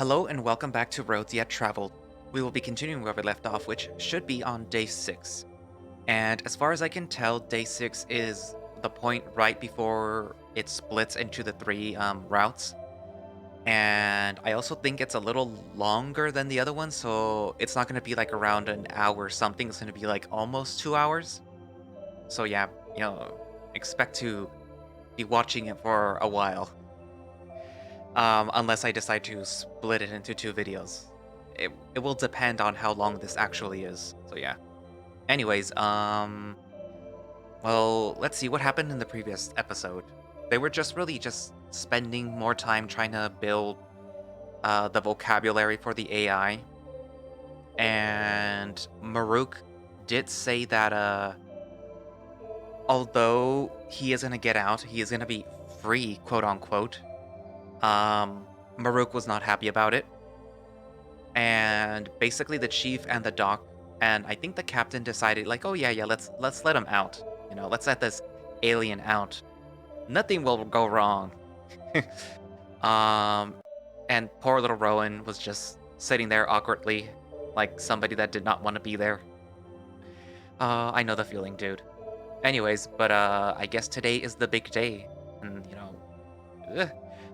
Hello and welcome back to Roads Yet Traveled. We will be continuing where we left off, which should be on day 6. And as far as I can tell, day 6 is the point right before it splits into the three routes. And I also think it's a little longer than the other one, so it's not going to be like around an hour or something. It's going to be like almost 2 hours. So yeah, expect to be watching it for a while. Unless I decide to split it into two videos. It will depend on how long this actually is. So yeah. Anyways, well, let's see what happened in the previous episode. They were just really just spending more time trying to build the vocabulary for the AI. And Marruk did say that although he is gonna get out, he is gonna be free, quote unquote. Marruk was not happy about it. And basically the chief and the doc and I think the captain decided like, oh yeah, let's let him out. Let's let this alien out. Nothing will go wrong. um and poor little Rhoun was just sitting there awkwardly, like somebody that did not want to be there. I know the feeling, dude. Anyways, but I guess today is the big day. And ugh.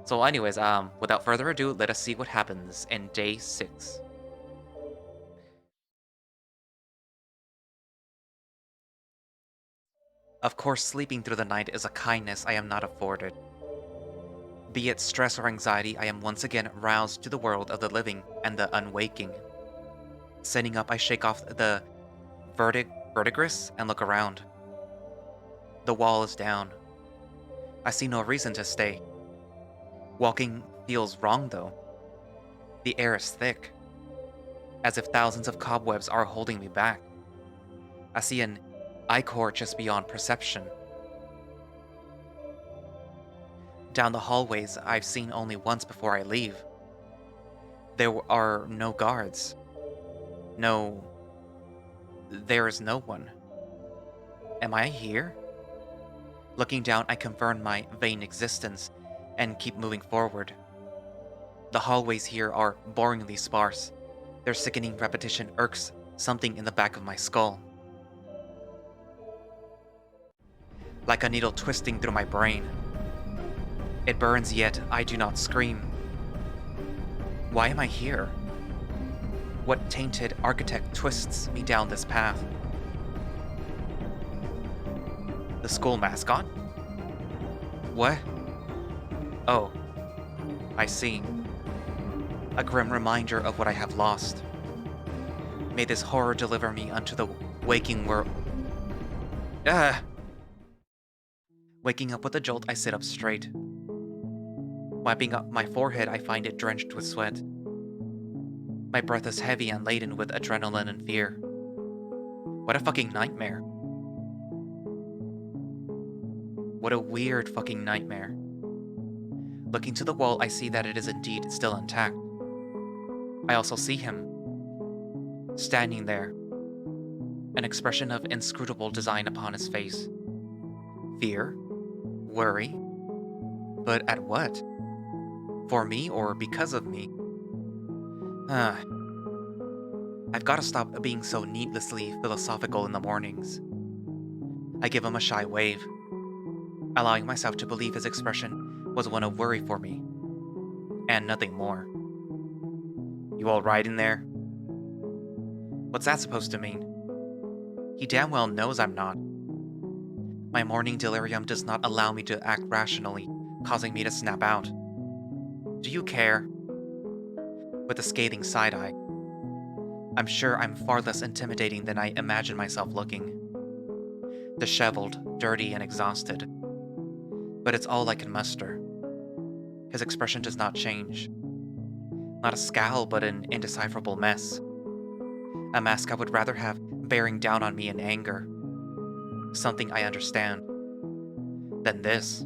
So anyways, without further ado, let us see what happens in day 6. Of course, sleeping through the night is a kindness I am not afforded. Be it stress or anxiety, I am once again roused to the world of the living and the unwaking. Sitting up, I shake off the vertigris and look around. The wall is down. I see no reason to stay. Walking feels wrong, though. The air is thick, as if thousands of cobwebs are holding me back. I see an ichor just beyond perception. Down the hallways I've seen only once before I leave. There are no guards. There is no one. Am I here? Looking down, I confirm my vain existence and keep moving forward. The hallways here are boringly sparse. Their sickening repetition irks something in the back of my skull. Like a needle twisting through my brain. It burns, yet I do not scream. Why am I here? What tainted architect twists me down this path? The school mascot? What? Oh, I see. A grim reminder of what I have lost. May this horror deliver me unto the waking world. Ah! Waking up with a jolt, I sit up straight. Wiping up my forehead, I find it drenched with sweat. My breath is heavy and laden with adrenaline and fear. What a fucking nightmare. What a weird fucking nightmare. Looking to the wall, I see that it is indeed still intact. I also see him. Standing there. An expression of inscrutable design upon his face. Fear? Worry? But at what? For me or because of me? I've got to stop being so needlessly philosophical in the mornings. I give him a shy wave, allowing myself to believe his expression was one of worry for me, and nothing more. You all right in there? What's that supposed to mean? He damn well knows I'm not. My morning delirium does not allow me to act rationally, causing me to snap out. Do you care? With a scathing side-eye. I'm sure I'm far less intimidating than I imagine myself looking. Disheveled, dirty, and exhausted. But it's all I can muster. His expression does not change. Not a scowl, but an indecipherable mess. A mask I would rather have bearing down on me in anger. Something I understand. Than this.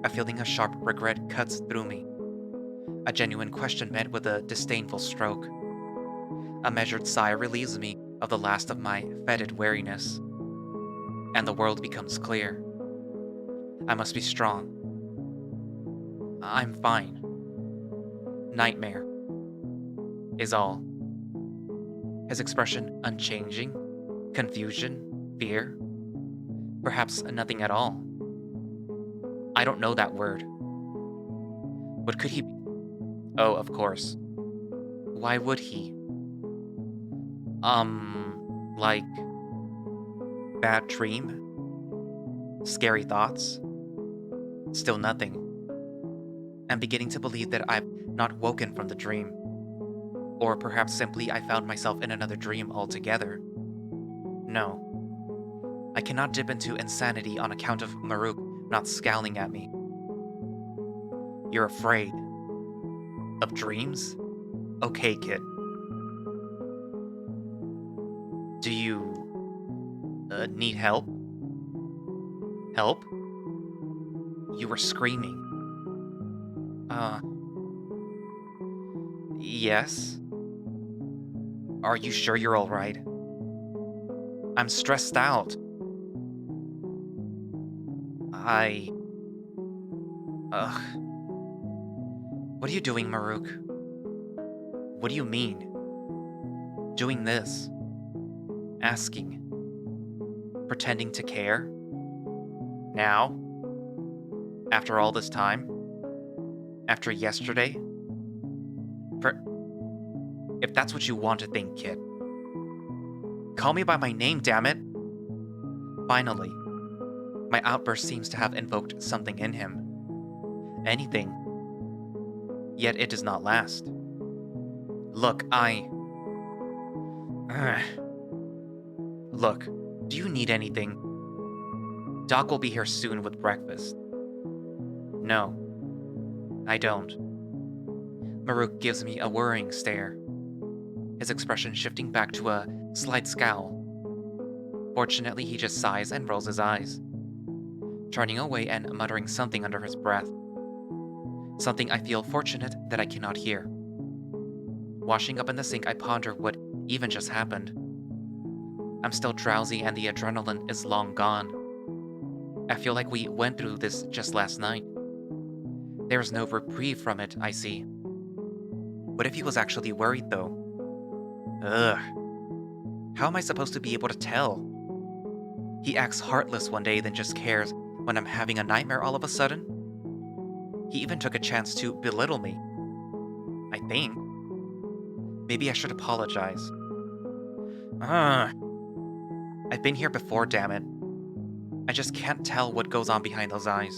A feeling of sharp regret cuts through me. A genuine question met with a disdainful stroke. A measured sigh relieves me of the last of my fetid weariness. And the world becomes clear. I must be strong. I'm fine. Nightmare is all. His expression unchanging, confusion, fear, perhaps nothing at all. I don't know that word. What could he be? Oh, of course. Why would he? Like bad dream? Scary thoughts? Still nothing. I'm beginning to believe that I've not woken from the dream. Or perhaps simply I found myself in another dream altogether. No. I cannot dip into insanity on account of Marruk not scowling at me. You're afraid. Of dreams? Okay, kid. Do you... need help? Help? You were screaming. Yes? Are you sure you're alright? I'm stressed out. Ugh. What are you doing, Marruk? What do you mean? Doing this? Asking? Pretending to care? Now? After all this time? After yesterday? If that's what you want to think, kid. Call me by my name, damn it! Finally, my outburst seems to have invoked something in him. Anything. Yet it does not last. Look, Look, do you need anything? Doc will be here soon with breakfast. No, I don't. Marruk gives me a worrying stare, his expression shifting back to a slight scowl. Fortunately, he just sighs and rolls his eyes, turning away and muttering something under his breath. Something I feel fortunate that I cannot hear. Washing up in the sink, I ponder what even just happened. I'm still drowsy and the adrenaline is long gone. I feel like we went through this just last night. There is no reprieve from it, I see. What if he was actually worried, though? Ugh. How am I supposed to be able to tell? He acts heartless one day, then just cares when I'm having a nightmare all of a sudden. He even took a chance to belittle me. I think. Maybe I should apologize. I've been here before, damn it. I just can't tell what goes on behind those eyes.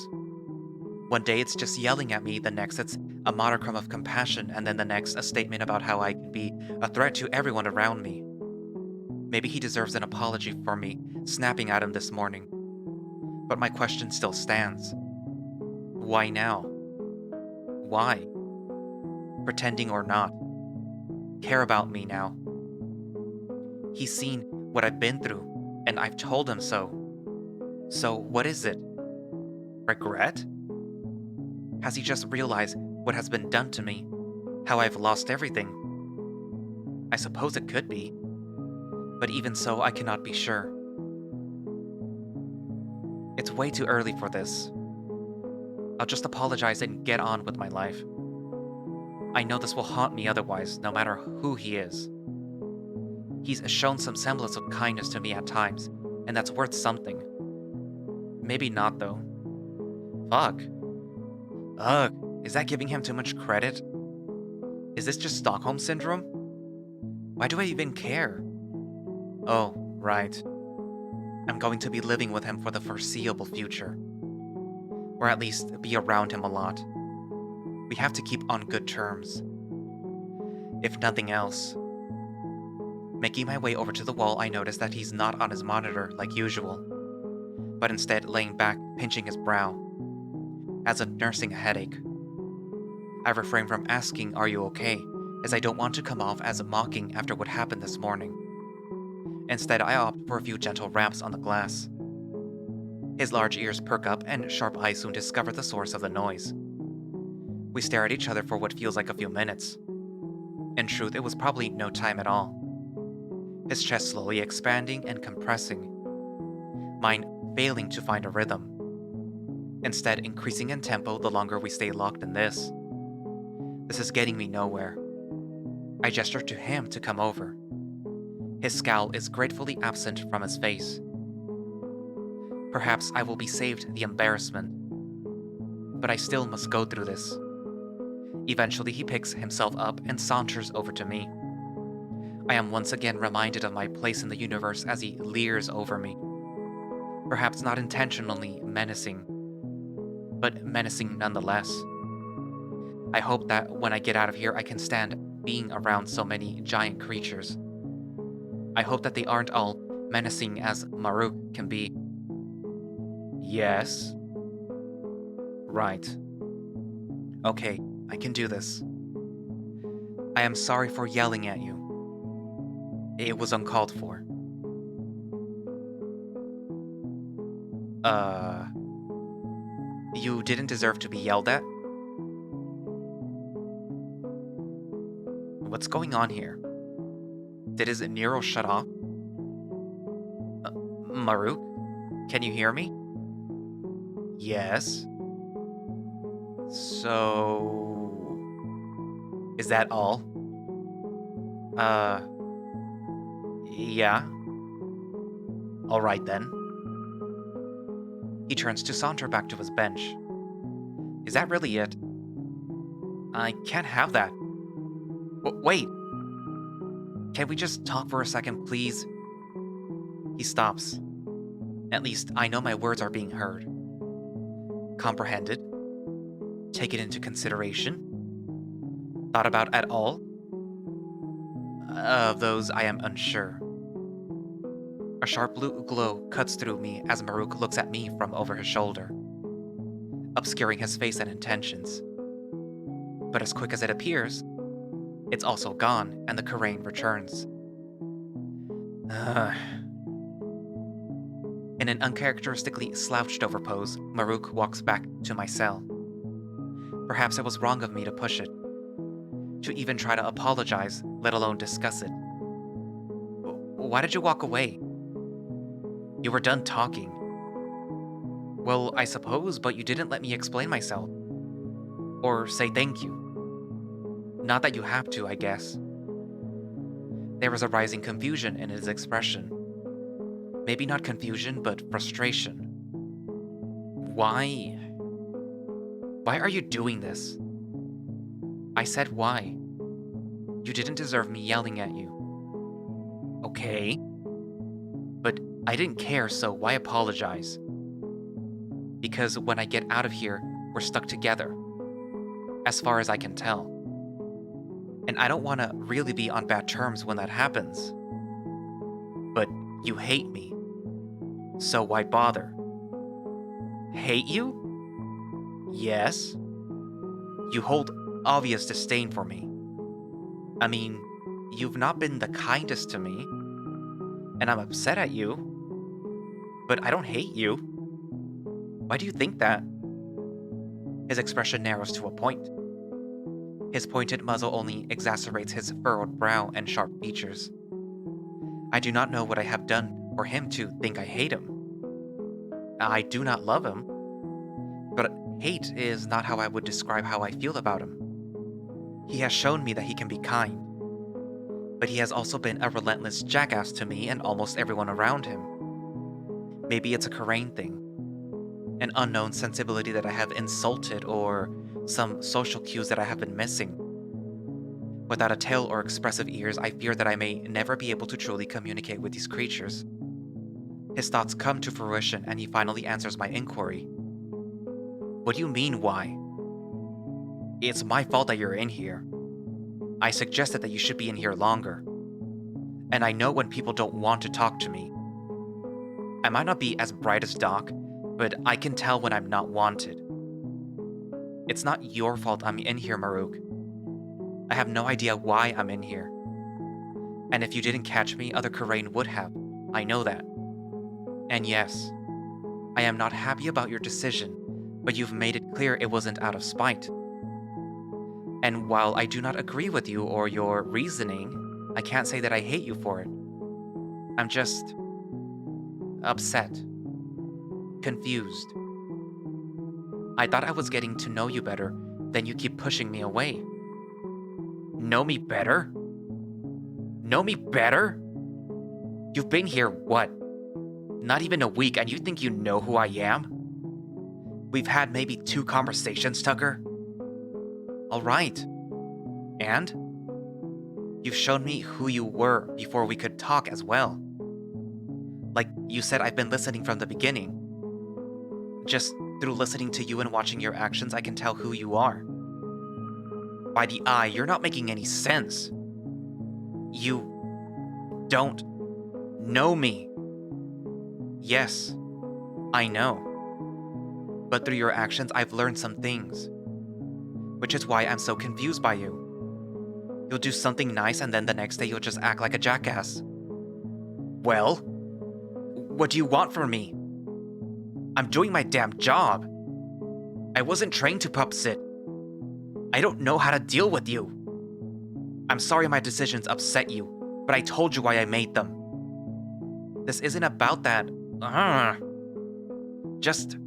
One day it's just yelling at me, the next it's a modicum of compassion, and then the next a statement about how I can be a threat to everyone around me. Maybe he deserves an apology for me snapping at him this morning. But my question still stands. Why now? Why? Pretending or not. Care about me now. He's seen what I've been through, and I've told him so. So what is it? Regret? Has he just realized what has been done to me? How I've lost everything? I suppose it could be. But even so, I cannot be sure. It's way too early for this. I'll just apologize and get on with my life. I know this will haunt me otherwise, no matter who he is. He's shown some semblance of kindness to me at times, and that's worth something. Maybe not, though. Fuck. Ugh, is that giving him too much credit? Is this just Stockholm Syndrome? Why do I even care? Oh, right. I'm going to be living with him for the foreseeable future. Or at least be around him a lot. We have to keep on good terms. If nothing else. Making my way over to the wall, I notice that he's not on his monitor like usual, but instead laying back, pinching his brow, as if nursing a headache. I refrain from asking, "Are you okay?" as I don't want to come off as mocking after what happened this morning. Instead, I opt for a few gentle raps on the glass. His large ears perk up and sharp eyes soon discover the source of the noise. We stare at each other for what feels like a few minutes. In truth, it was probably no time at all. His chest slowly expanding and compressing, mine failing to find a rhythm, instead increasing in tempo the longer we stay locked in this. This is getting me nowhere. I gesture to him to come over. His scowl is gratefully absent from his face. Perhaps I will be saved the embarrassment, but I still must go through this. Eventually, he picks himself up and saunters over to me. I am once again reminded of my place in the universe as he leers over me. Perhaps not intentionally menacing, but menacing nonetheless. I hope that when I get out of here, I can stand being around so many giant creatures. I hope that they aren't all menacing as Marruk can be. Yes? Right. Okay, I can do this. I am sorry for yelling at you. It was uncalled for. You didn't deserve to be yelled at? What's going on here? Did his neural shut off? Marruk, can you hear me? Yes. So... Is that all? Yeah. Alright then. He turns to saunter back to his bench. Is that really it? I can't have that. Wait! Can we just talk for a second, please? He stops. At least I know my words are being heard. Comprehended? Taken into consideration? Thought about at all? Of those, I am unsure. A sharp blue glow cuts through me as Marruk looks at me from over his shoulder, obscuring his face and intentions. But as quick as it appears, it's also gone and the Karain returns. In an uncharacteristically slouched over pose, Marruk walks back to my cell. Perhaps it was wrong of me to push it, to even try to apologize, let alone discuss it. Why did you walk away? You were done talking. Well, I suppose, but you didn't let me explain myself. Or say thank you. Not that you have to, I guess. There was a rising confusion in his expression. Maybe not confusion, but frustration. Why? Why are you doing this? I said why. You didn't deserve me yelling at you. Okay. But I didn't care, so why apologize? Because when I get out of here, we're stuck together. As far as I can tell. And I don't want to really be on bad terms when that happens. But you hate me. So why bother? Hate you? Yes. You hold obvious disdain for me. I mean, you've not been the kindest to me. And I'm upset at you. But I don't hate you. Why do you think that? His expression narrows to a point. His pointed muzzle only exacerbates his furrowed brow and sharp features. I do not know what I have done for him to think I hate him. I do not love him, but hate is not how I would describe how I feel about him. He has shown me that he can be kind, but he has also been a relentless jackass to me and almost everyone around him. Maybe it's a Karain thing, an unknown sensibility that I have insulted or some social cues that I have been missing. Without a tail or expressive ears, I fear that I may never be able to truly communicate with these creatures. His thoughts come to fruition and he finally answers my inquiry. What do you mean, why? It's my fault that you're in here. I suggested that you should be in here longer. And I know when people don't want to talk to me. I might not be as bright as Doc, but I can tell when I'm not wanted. It's not your fault I'm in here, Marruk. I have no idea why I'm in here. And if you didn't catch me, other Karain would have. I know that. And yes, I am not happy about your decision, but you've made it clear it wasn't out of spite. And while I do not agree with you or your reasoning, I can't say that I hate you for it. I'm just upset. Confused. I thought I was getting to know you better, then you keep pushing me away. Know me better? Know me better? You've been here, what? Not even a week, and you think you know who I am? We've had maybe 2 conversations, Tucker. Alright. And? You've shown me who you were before we could talk as well. Like you said, I've been listening from the beginning. Just through listening to you and watching your actions, I can tell who you are. By the eye, you're not making any sense. You don't know me. Yes, I know. But through your actions, I've learned some things. Which is why I'm so confused by you. You'll do something nice and then the next day you'll just act like a jackass. Well, what do you want from me? I'm doing my damn job. I wasn't trained to pup sit. I don't know how to deal with you. I'm sorry my decisions upset you, but I told you why I made them. This isn't about that. Just...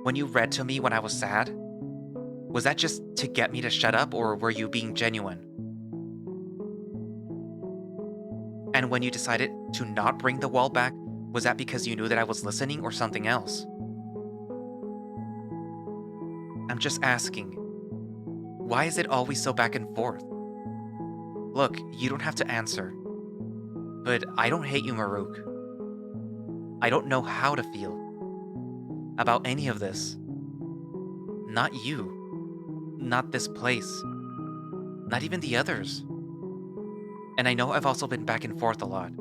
When you read to me when I was sad, was that just to get me to shut up, or were you being genuine? And when you decided to not bring the wall back, was that because you knew that I was listening or something else? I'm just asking, why is it always so back and forth? Look, you don't have to answer. But I don't hate you, Marruk. I don't know how to feel about any of this. Not you. Not this place. Not even the others. And I know I've also been back and forth a lot.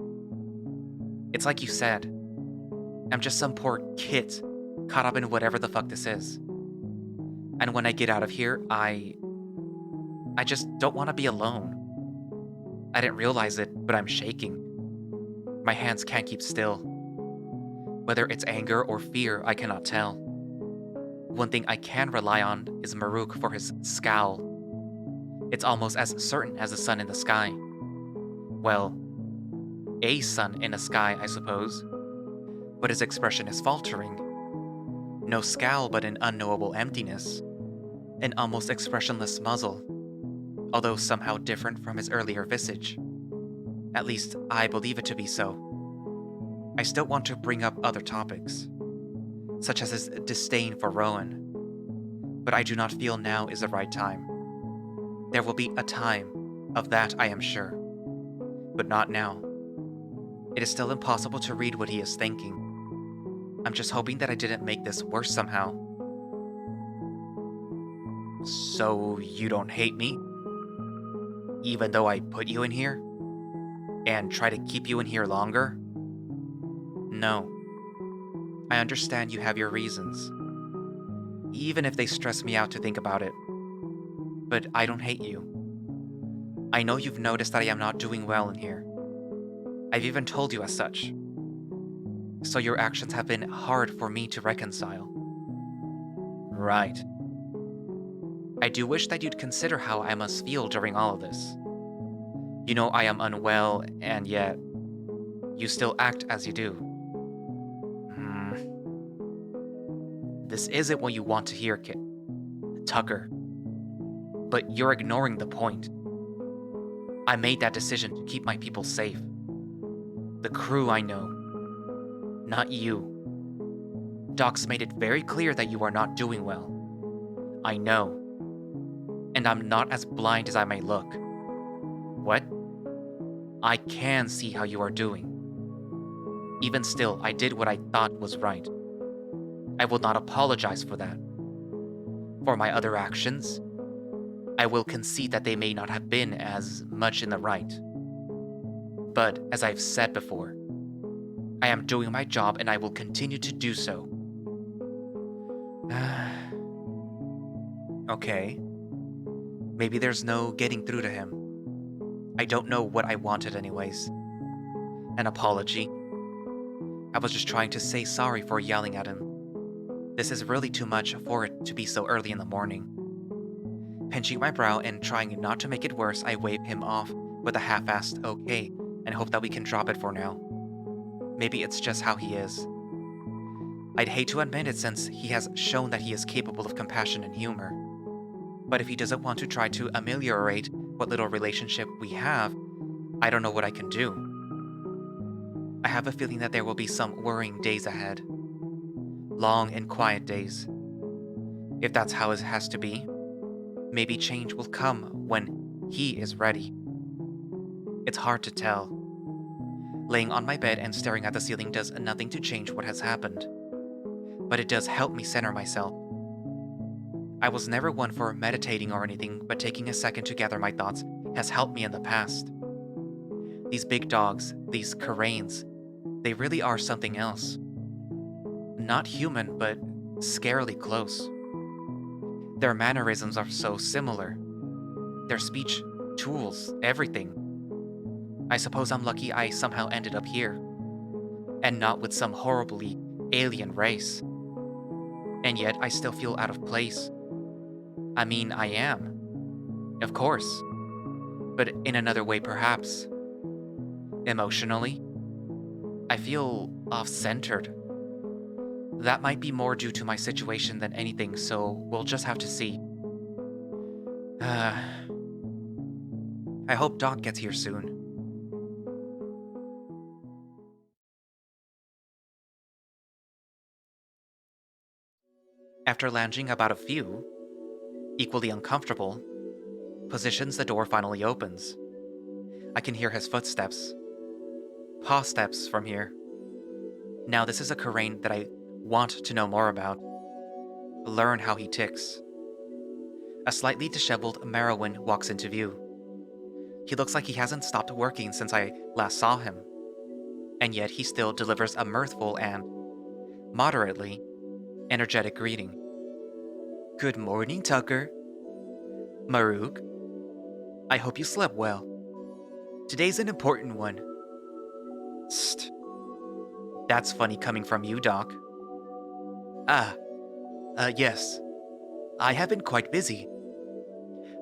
It's like you said. I'm just some poor kid caught up in whatever the fuck this is. And when I get out of here, I just don't want to be alone. I didn't realize it, but I'm shaking. My hands can't keep still. Whether it's anger or fear, I cannot tell. One thing I can rely on is Marruk for his scowl. It's almost as certain as the sun in the sky. Well, a sun in the sky, I suppose. But his expression is faltering. No scowl, but an unknowable emptiness. An almost expressionless muzzle, although somehow different from his earlier visage. At least, I believe it to be so. I still want to bring up other topics, such as his disdain for Rhoun, but I do not feel now is the right time. There will be a time, of that I am sure, but not now. It is still impossible to read what he is thinking. I'm just hoping that I didn't make this worse somehow. So you don't hate me? Even though I put you in here? And try to keep you in here longer? No. I understand you have your reasons. Even if they stress me out to think about it. But I don't hate you. I know you've noticed that I am not doing well in here. I've even told you as such. So your actions have been hard for me to reconcile. Right. I do wish that you'd consider how I must feel during all of this. You know I am unwell, and yet you still act as you do. This isn't what you want to hear, Kit. Tucker. But you're ignoring the point. I made that decision to keep my people safe. The crew, I know. Not you. Doc's made it very clear that you are not doing well. I know. And I'm not as blind as I may look. What? I can see how you are doing. Even still, I did what I thought was right. I will not apologize for that. For my other actions, I will concede that they may not have been as much in the right. But, as I've said before, I am doing my job and I will continue to do so. Okay. Maybe there's no getting through to him. I don't know what I wanted anyways. An apology. I was just trying to say sorry for yelling at him. This is really too much for it to be so early in the morning. Pinching my brow and trying not to make it worse, I wave him off with a half-assed okay and hope that we can drop it for now. Maybe it's just how he is. I'd hate to admit it since he has shown that he is capable of compassion and humor. But if he doesn't want to try to ameliorate what little relationship we have, I don't know what I can do. I have a feeling that there will be some worrying days ahead. Long and quiet days. If that's how it has to be, maybe change will come when he is ready. It's hard to tell. Laying on my bed and staring at the ceiling does nothing to change what has happened, but it does help me center myself. I was never one for meditating or anything, but taking a second to gather my thoughts has helped me in the past. These big dogs, these Karains, they really are something else. Not human, but scarily close. Their mannerisms are so similar. Their speech, tools, everything. I suppose I'm lucky I somehow ended up here, and not with some horribly alien race. And yet I still feel out of place. I mean, I am. Of course. But in another way, perhaps. Emotionally, I feel off-centered. That might be more due to my situation than anything, so we'll just have to see. I hope Doc gets here soon. After lounging about a few, equally uncomfortable, positions, the door finally opens. I can hear his footsteps. Paw steps from here. Now this is a Karain that I want to know more about. Learn how he ticks. A slightly disheveled Marrowin walks into view. He looks like he hasn't stopped working since I last saw him. And yet he still delivers a mirthful and, moderately, energetic greeting. Good morning, Tucker. Marruk, I hope you slept well. Today's an important one. St. That's funny coming from you, Doc. Ah, yes. I have been quite busy.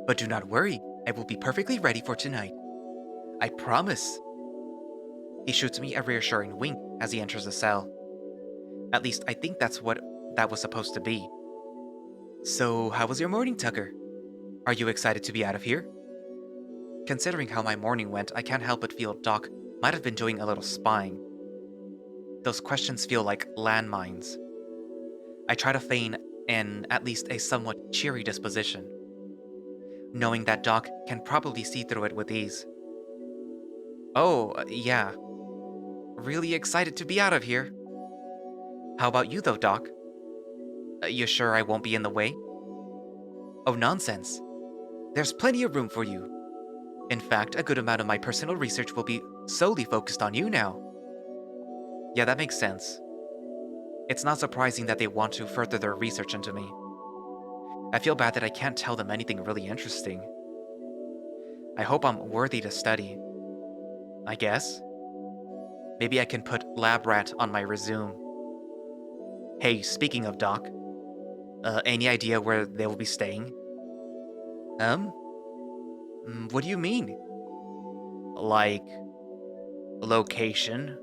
But do not worry, I will be perfectly ready for tonight. I promise. He shoots me a reassuring wink as he enters the cell. At least I think that's what that was supposed to be. So, how was your morning, Tucker? Are you excited to be out of here? Considering how my morning went, I can't help but feel Doc might have been doing a little spying. Those questions feel like landmines. I try to feign at least a somewhat cheery disposition, knowing that Doc can probably see through it with ease. Oh, yeah. Really excited to be out of here. How about you though, Doc? You sure I won't be in the way? Oh, nonsense. There's plenty of room for you. In fact, a good amount of my personal research will be solely focused on you now. Yeah, that makes sense. It's not surprising that they want to further their research into me. I feel bad that I can't tell them anything really interesting. I hope I'm worthy to study. I guess. Maybe I can put lab rat on my resume. Hey, speaking of Doc, any idea where they will be staying? What do you mean? Like, location?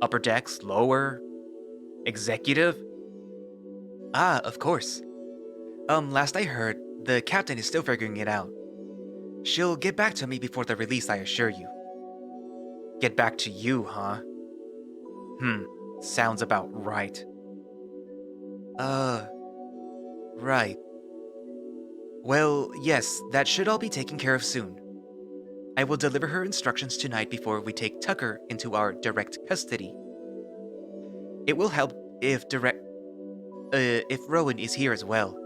Upper decks, lower? Executive? Ah, of course. Last I heard, the captain is still figuring it out. She'll get back to me before the release, I assure you. Get back to you, huh? Sounds about right. Right. Well, yes, that should all be taken care of soon. I will deliver her instructions tonight before we take Tucker into our direct custody. It will help if Rhoun is here as well,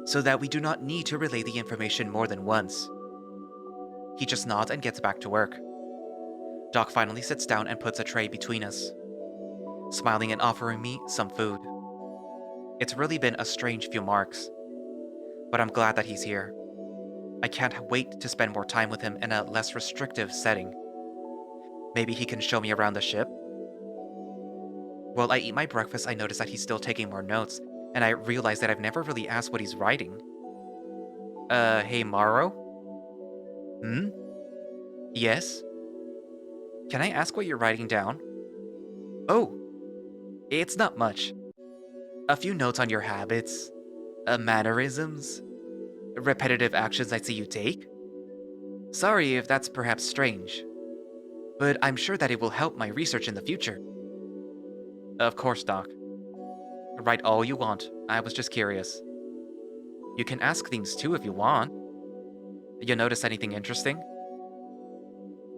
so that we do not need to relay the information more than once. He just nods and gets back to work. Doc finally sits down and puts a tray between us, smiling and offering me some food. It's really been a strange few marks, but I'm glad that he's here. I can't wait to spend more time with him in a less restrictive setting. Maybe he can show me around the ship? While I eat my breakfast, I notice that he's still taking more notes, and I realize that I've never really asked what he's writing. Hey, Morrow? Hmm? Yes? Can I ask what you're writing down? Oh, it's not much. A few notes on your habits, mannerisms. Repetitive actions I see you take? Sorry if that's perhaps strange, but I'm sure that it will help my research in the future. Of course, Doc. Write all you want. I was just curious. You can ask things too if you want. You notice anything interesting?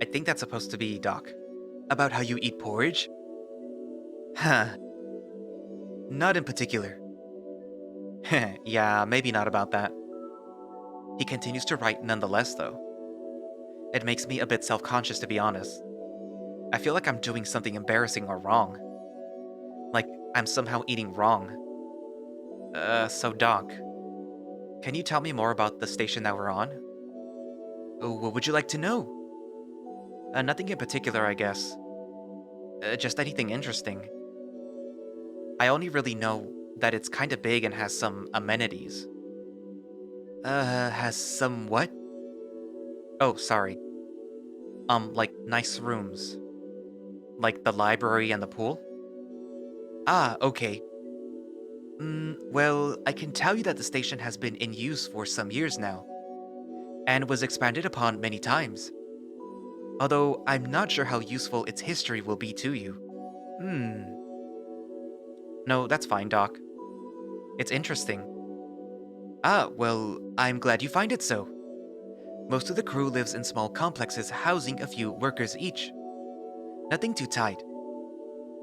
I think that's supposed to be Doc. About how you eat porridge? Huh. Not in particular. Yeah, maybe not about that. He continues to write nonetheless, though. It makes me a bit self-conscious, to be honest. I feel like I'm doing something embarrassing or wrong. Like, I'm somehow eating wrong. So Doc, can you tell me more about the station that we're on? What would you like to know? Nothing in particular, I guess. Just anything interesting. I only really know that it's kinda big and has some amenities. Has some what? Oh, sorry. Like nice rooms. Like the library and the pool? Ah, okay. Well, I can tell you that the station has been in use for some years now, and was expanded upon many times. Although I'm not sure how useful its history will be to you. Hmm. No, that's fine, Doc. It's interesting. Ah, well, I'm glad you find it so. Most of the crew lives in small complexes housing a few workers each. Nothing too tight.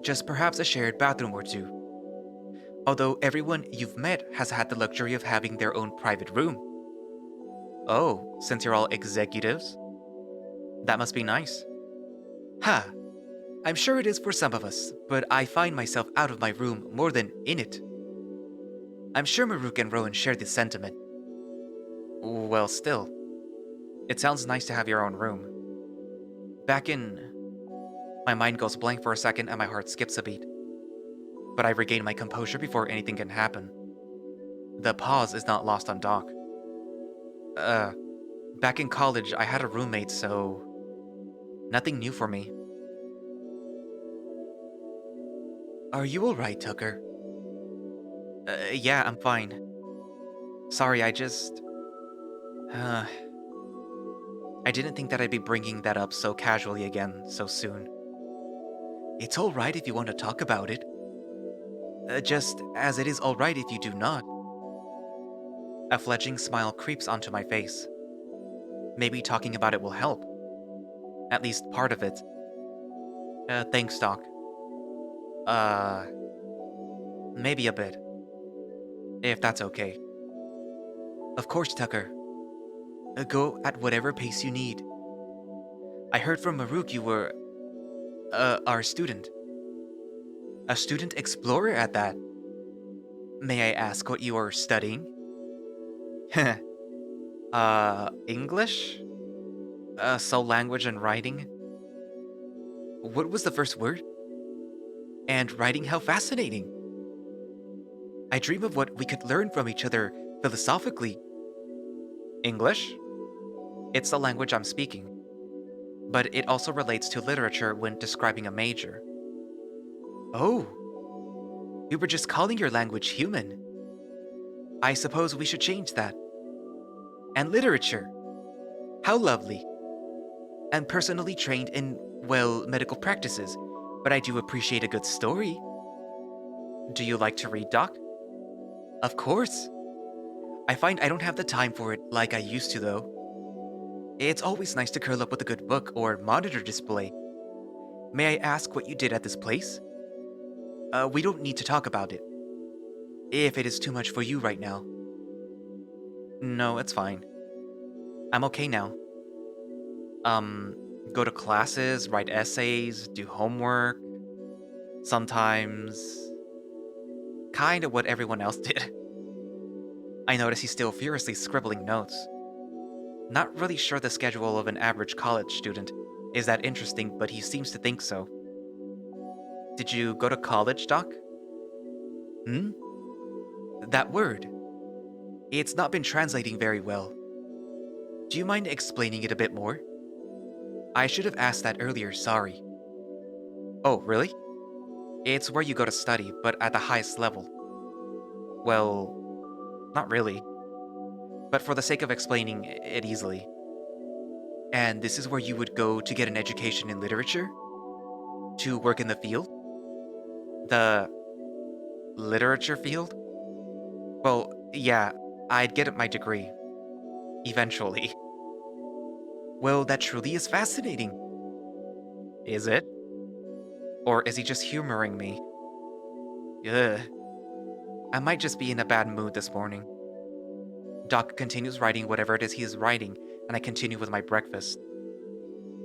Just perhaps a shared bathroom or two. Although everyone you've met has had the luxury of having their own private room. Oh, since you're all executives? That must be nice. Ha! I'm sure it is for some of us, but I find myself out of my room more than in it. I'm sure Marruk and Rhoun share this sentiment. Well, still. It sounds nice to have your own room. Back in... My mind goes blank for a second and my heart skips a beat. But I regain my composure before anything can happen. The pause is not lost on Doc. Back in college, I had a roommate, so... Nothing new for me. Are you alright, Tucker? Yeah, I'm fine. Sorry, I just... I didn't think that I'd be bringing that up so casually again, so soon. It's alright if you want to talk about it. Just as it is alright if you do not. A fledgling smile creeps onto my face. Maybe talking about it will help. At least part of it. Thanks, Doc. Maybe a bit. If that's okay. Of course, Tucker. Go at whatever pace you need. I heard from Marruk you were, our student. A student explorer at that. May I ask what you are studying? English? So language and writing? What was the first word? And writing, how fascinating! I dream of what we could learn from each other philosophically. English? It's the language I'm speaking. But it also relates to literature when describing a major. Oh, we were just calling your language human. I suppose we should change that. And literature. How lovely. I'm personally trained in, well, medical practices, but I do appreciate a good story. Do you like to read, Doc? Of course. I find I don't have the time for it like I used to, though. It's always nice to curl up with a good book or monitor display. May I ask what you did at this place? We don't need to talk about it. If it is too much for you right now. No, it's fine. I'm okay now. Go to classes, write essays, do homework. Sometimes... Kinda what everyone else did. I notice he's still furiously scribbling notes. Not really sure the schedule of an average college student is that interesting, but he seems to think so. Did you go to college, Doc? Hmm? That word. It's not been translating very well. Do you mind explaining it a bit more? I should have asked that earlier, sorry. Oh, really? It's where you go to study, but at the highest level. Well, not really. but for the sake of explaining it easily. And this is where you would go to get an education in literature? To work in the field? The literature field? Well, yeah, I'd get my degree. Eventually. Well, that truly is fascinating. Is it? Or is he just humoring me? Ugh. I might just be in a bad mood this morning. Doc continues writing whatever it is he is writing, and I continue with my breakfast.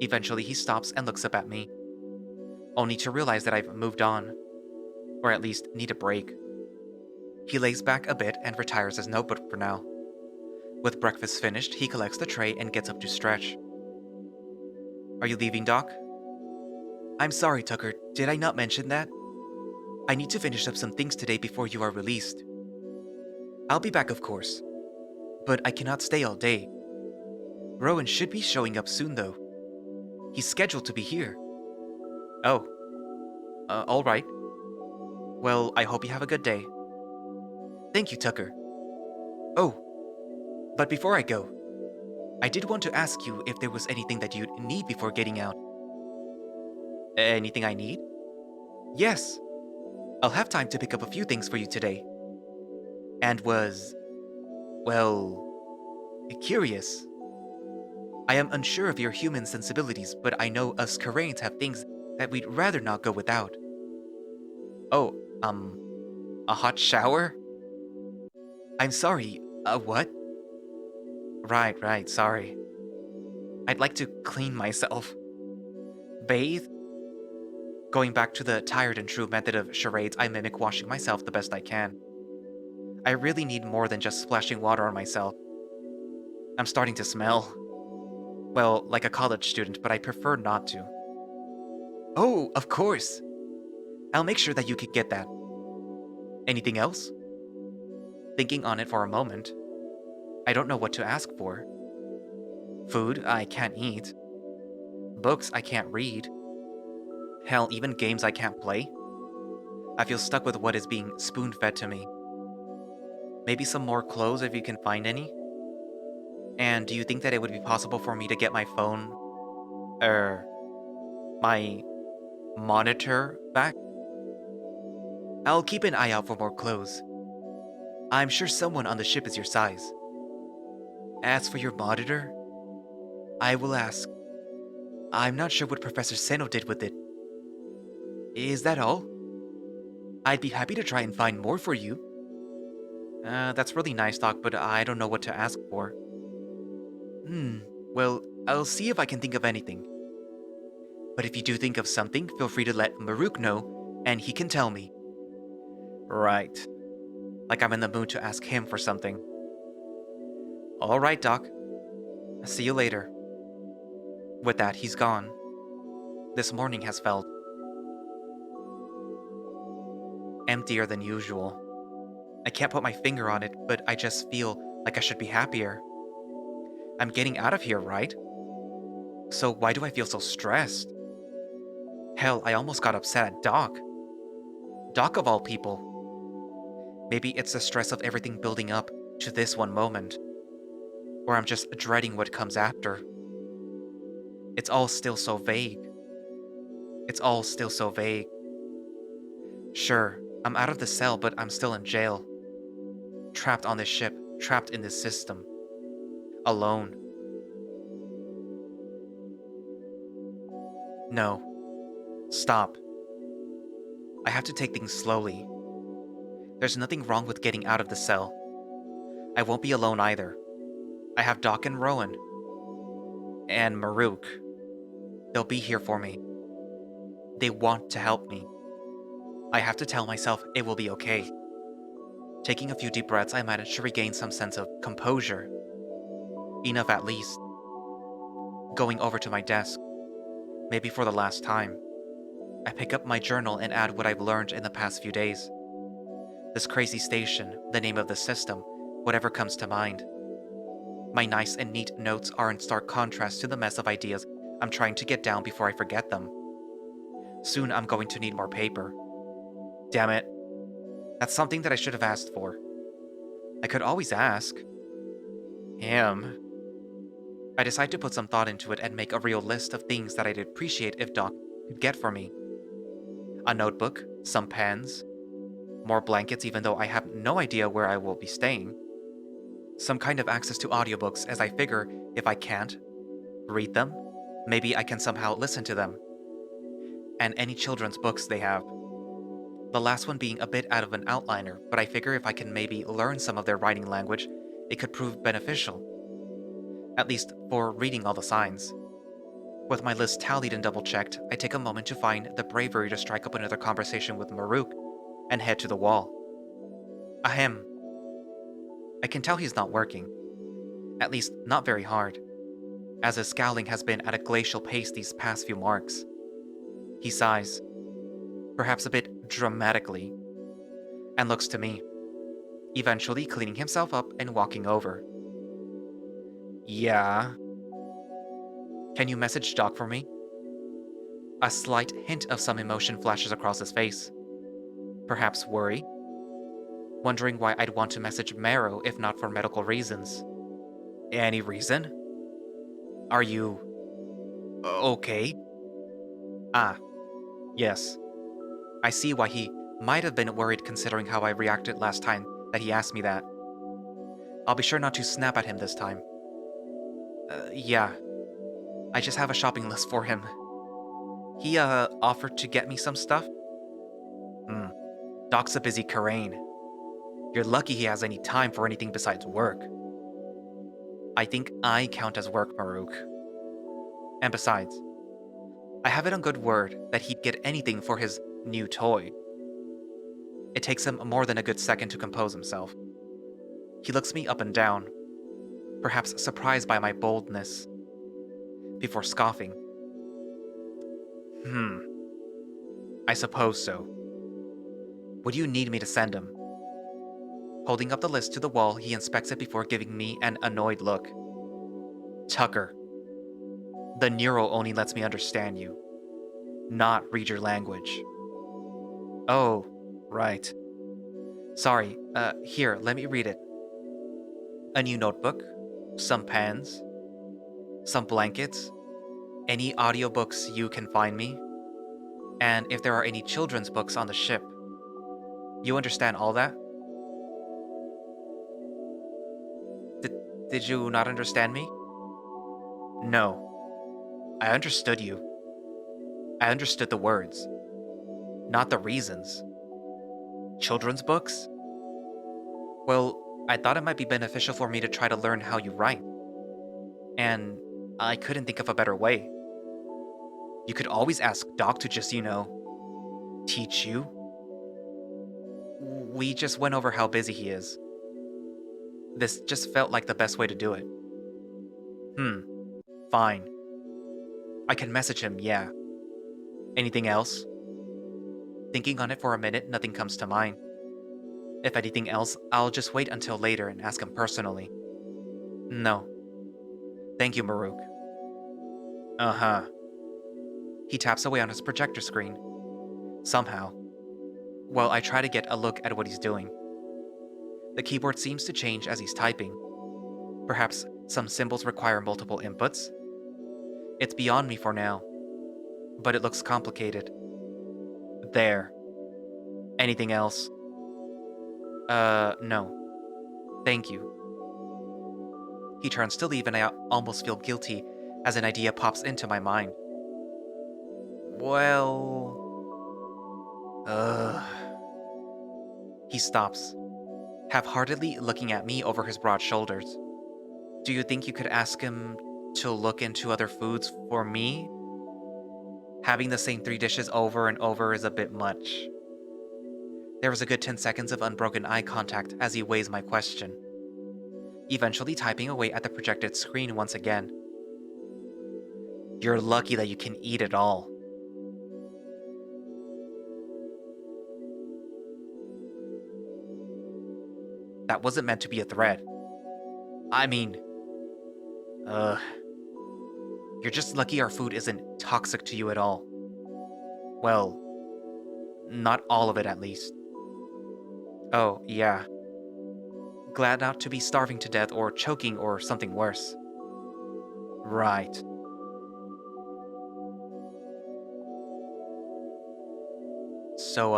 Eventually, he stops and looks up at me, only to realize that I've moved on, or at least need a break. He lays back a bit and retires his notebook for now. With breakfast finished, he collects the tray and gets up to stretch. Are you leaving, Doc? I'm sorry, Tucker. Did I not mention that? I need to finish up some things today before you are released. I'll be back, of course. But I cannot stay all day. Rhoun should be showing up soon, though. He's scheduled to be here. Oh. Alright. Well, I hope you have a good day. Thank you, Tucker. Oh, but before I go, I did want to ask you if there was anything that you'd need before getting out. Anything I need? Yes. I'll have time to pick up a few things for you today. And was, well, curious. I am unsure of your human sensibilities, but I know us Karains have things that we'd rather not go without. Oh, a hot shower? I'm sorry, what? Right, sorry. I'd like to clean myself. Bathe? Going back to the tired and true method of charades, I mimic washing myself the best I can. I really need more than just splashing water on myself. I'm starting to smell. Well, like a college student, but I prefer not to. Oh, of course! I'll make sure that you can get that. Anything else? Thinking on it for a moment, I don't know what to ask for. Food I can't eat. Books I can't read. Hell, even games I can't play. I feel stuck with what is being spoon-fed to me. Maybe some more clothes if you can find any? And do you think that it would be possible for me to get my phone, my monitor back? I'll keep an eye out for more clothes. I'm sure someone on the ship is your size. As for your monitor, I will ask. I'm not sure what Professor Seno did with it. Is that all? I'd be happy to try and find more for you. That's really nice, Doc, but I don't know what to ask for. Well, I'll see if I can think of anything. But if you do think of something, feel free to let Marruk know, and he can tell me. Right. Like I'm in the mood to ask him for something. Alright, Doc. See you later. With that, he's gone. This morning has felt emptier than usual. I can't put my finger on it, but I just feel like I should be happier. I'm getting out of here, right? So why do I feel so stressed? Hell, I almost got upset at Doc. Doc of all people. Maybe it's the stress of everything building up to this one moment. Or I'm just dreading what comes after. It's all still so vague. Sure, I'm out of the cell, but I'm still in jail. Trapped on this ship, trapped in this system. Alone. No. Stop. I have to take things slowly. There's nothing wrong with getting out of the cell. I won't be alone either. I have Doc and Rhoun. And Marruk. They'll be here for me. They want to help me. I have to tell myself it will be okay. Taking a few deep breaths, I manage to regain some sense of composure. Enough at least. Going over to my desk. Maybe for the last time. I pick up my journal and add what I've learned in the past few days. This crazy station, the name of the system, whatever comes to mind. My nice and neat notes are in stark contrast to the mess of ideas I'm trying to get down before I forget them. Soon I'm going to need more paper. Damn it. That's something that I should have asked for. I could always ask. Him. I decide to put some thought into it and make a real list of things that I'd appreciate if Doc could get for me. A notebook, some pens, more blankets even though I have no idea where I will be staying, some kind of access to audiobooks as I figure if I can't read them, maybe I can somehow listen to them, and any children's books they have. The last one being a bit out of an outliner, but I figure if I can maybe learn some of their writing language, it could prove beneficial, at least for reading all the signs. With my list tallied and double checked, I take a moment to find the bravery to strike up another conversation with Marruk and head to the wall. Ahem. I can tell he's not working. At least, not very hard, as his scowling has been at a glacial pace these past few marks. He sighs, perhaps a bit dramatically, and looks to me, eventually cleaning himself up and walking over. Yeah. Can you message Doc for me? A slight hint of some emotion flashes across his face. Perhaps worry? Wondering why I'd want to message Marrow if not for medical reasons. Any reason? Are you okay? Ah, yes. I see why he might have been worried considering how I reacted last time that he asked me that. I'll be sure not to snap at him this time. Yeah. I just have a shopping list for him. He, offered to get me some stuff? Hmm. Doc's a busy Karain. You're lucky he has any time for anything besides work. I think I count as work, Marruk. And besides, I have it on good word that he'd get anything for his new toy. It takes him more than a good second to compose himself. He looks me up and down, perhaps surprised by my boldness, before scoffing. I suppose so. Would you need me to send him? Holding up the list to the wall, he inspects it before giving me an annoyed look. Tucker, the Neuro only lets me understand you, not read your language. Oh, right. Sorry, here, let me read it. A new notebook, some pens, some blankets, any audiobooks you can find me, and if there are any children's books on the ship. You understand all that? Did you not understand me? No. I understood you. I understood the words, not the reasons. Children's books? Well, I thought it might be beneficial for me to try to learn how you write. And I couldn't think of a better way. You could always ask Doc to just, teach you. We just went over how busy he is. This just felt like the best way to do it. Fine. I can message him, yeah. Anything else? Thinking on it for a minute, nothing comes to mind. If anything else, I'll just wait until later and ask him personally. No. Thank you, Marruk. Uh-huh. He taps away on his projector screen. Somehow. While I try to get a look at what he's doing. The keyboard seems to change as he's typing. Perhaps some symbols require multiple inputs? It's beyond me for now. But it looks complicated. There. Anything else? No. Thank you. He turns to leave and I almost feel guilty as an idea pops into my mind. Well... He stops, half-heartedly looking at me over his broad shoulders. Do you think you could ask him to look into other foods for me? Having the same 3 dishes over and over is a bit much. There was a good 10 seconds of unbroken eye contact as he weighs my question, eventually typing away at the projected screen once again. You're lucky that you can eat it all. That wasn't meant to be a threat. I mean... You're just lucky our food isn't toxic to you at all. Well, not all of it at least. Oh, yeah. glad not to be starving to death or choking or something worse. Right. So,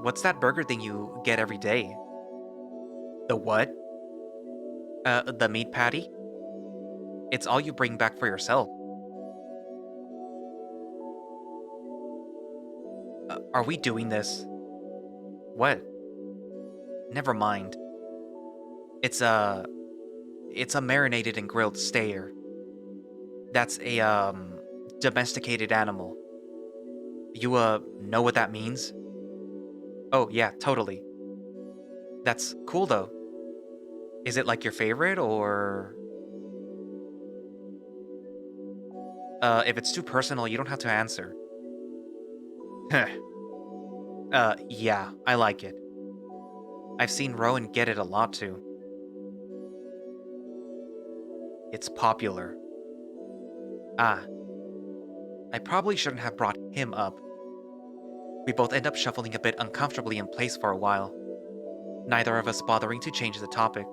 what's that burger thing you get every day? The what? The meat patty? It's all you bring back for yourself. Are we doing this? What? Never mind. It's a it's a marinated and grilled steer. That's a domesticated animal. You know what that means? Oh, yeah, totally. That's cool though. Is it like your favorite or if it's too personal, you don't have to answer. Yeah, I like it. I've seen Rhoun get it a lot too. It's popular. Ah, I probably shouldn't have brought him up. We both end up shuffling a bit uncomfortably in place for a while, neither of us bothering to change the topic.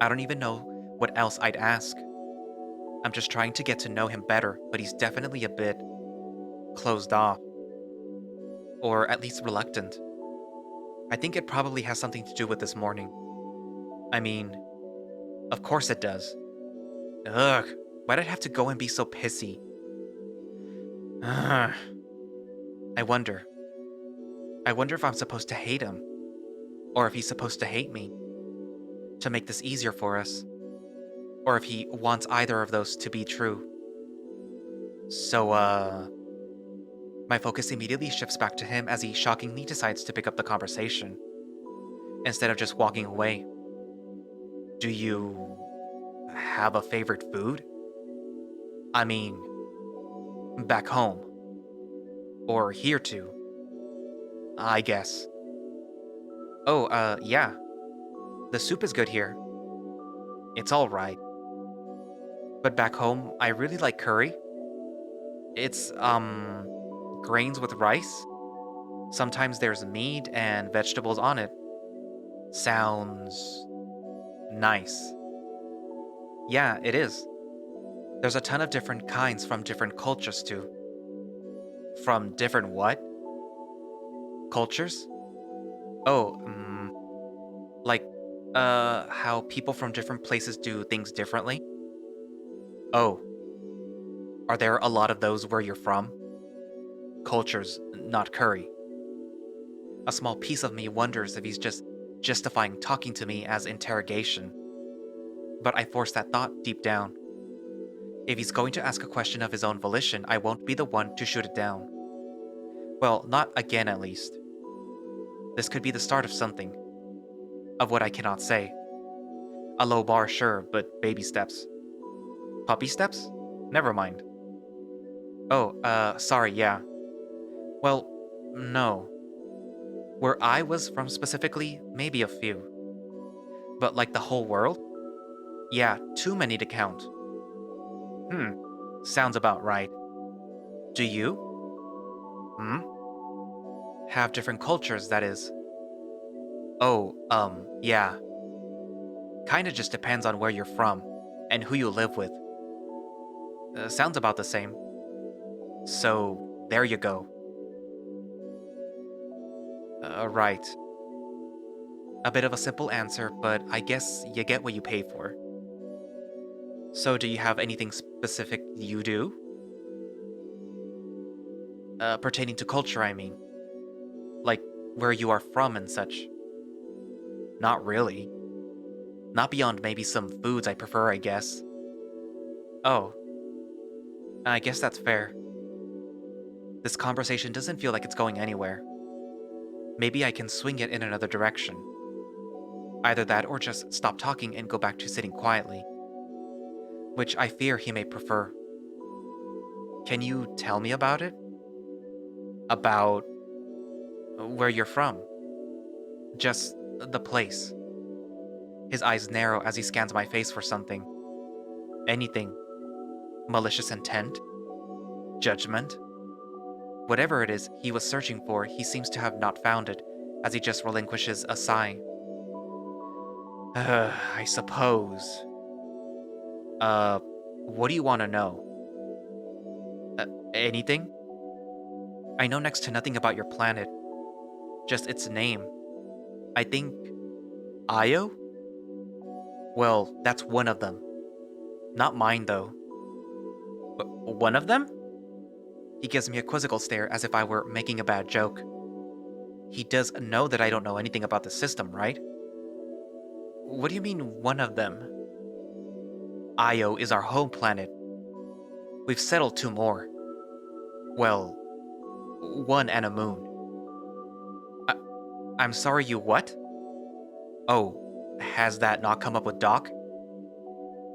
I don't even know what else I'd ask. I'm just trying to get to know him better, but he's definitely a bit closed off, or at least reluctant. I think it probably has something to do with this morning. I mean, of course it does. Ugh, why'd I have to go and be so pissy? Ugh. I wonder. I wonder if I'm supposed to hate him, or if he's supposed to hate me, to make this easier for us, or if he wants either of those to be true. So, my focus immediately shifts back to him as he shockingly decides to pick up the conversation, instead of just walking away. Do you have a favorite food? I mean, back home. Or here too, I guess. Oh, yeah. The soup is good here. It's alright. But back home, I really like curry. It's, grains with rice. Sometimes there's meat and vegetables on it. Sounds nice. Yeah, it is. There's a ton of different kinds from different cultures too. From different what? Cultures? Oh, like, how people from different places do things differently? Oh, are there a lot of those where you're from? Cultures, not curry. A small piece of me wonders if he's just justifying talking to me as interrogation. But I force that thought deep down. If he's going to ask a question of his own volition, I won't be the one to shoot it down. Well, not again at least. This could be the start of something. Of what I cannot say. A low bar, sure, but baby steps. Puppy steps? Never mind. Oh, sorry, yeah. Well, no. Where I was from specifically, maybe a few. But like the whole world? Yeah, too many to count. Sounds about right. Do you? Hmm? Have different cultures, that is. Oh, yeah. Kinda just depends on where you're from, and who you live with. Sounds about the same. So, there you go. Right. A bit of a simple answer, but I guess you get what you pay for. So, do you have anything specific you do? Pertaining to culture, I mean. Like, where you are from and such. Not really. Not beyond maybe some foods I prefer, I guess. Oh, I guess that's fair. This conversation doesn't feel like it's going anywhere. Maybe I can swing it in another direction. Either that or just stop talking and go back to sitting quietly. Which I fear he may prefer. Can you tell me about it? About where you're from? Just the place. His eyes narrow as he scans my face for something. Anything. Malicious intent? Judgment? Whatever it is he was searching for, he seems to have not found it, as he just relinquishes a sigh. I suppose. What do you want to know? Anything? I know next to nothing about your planet, just its name. I think Io? Well, that's one of them. Not mine, though. One of them? He gives me a quizzical stare as if I were making a bad joke. He does know that I don't know anything about the system, right? What do you mean, one of them? Io is our home planet. We've settled two more. Well, one and a moon. I- I'm sorry, you what? Oh, has that not come up with Doc?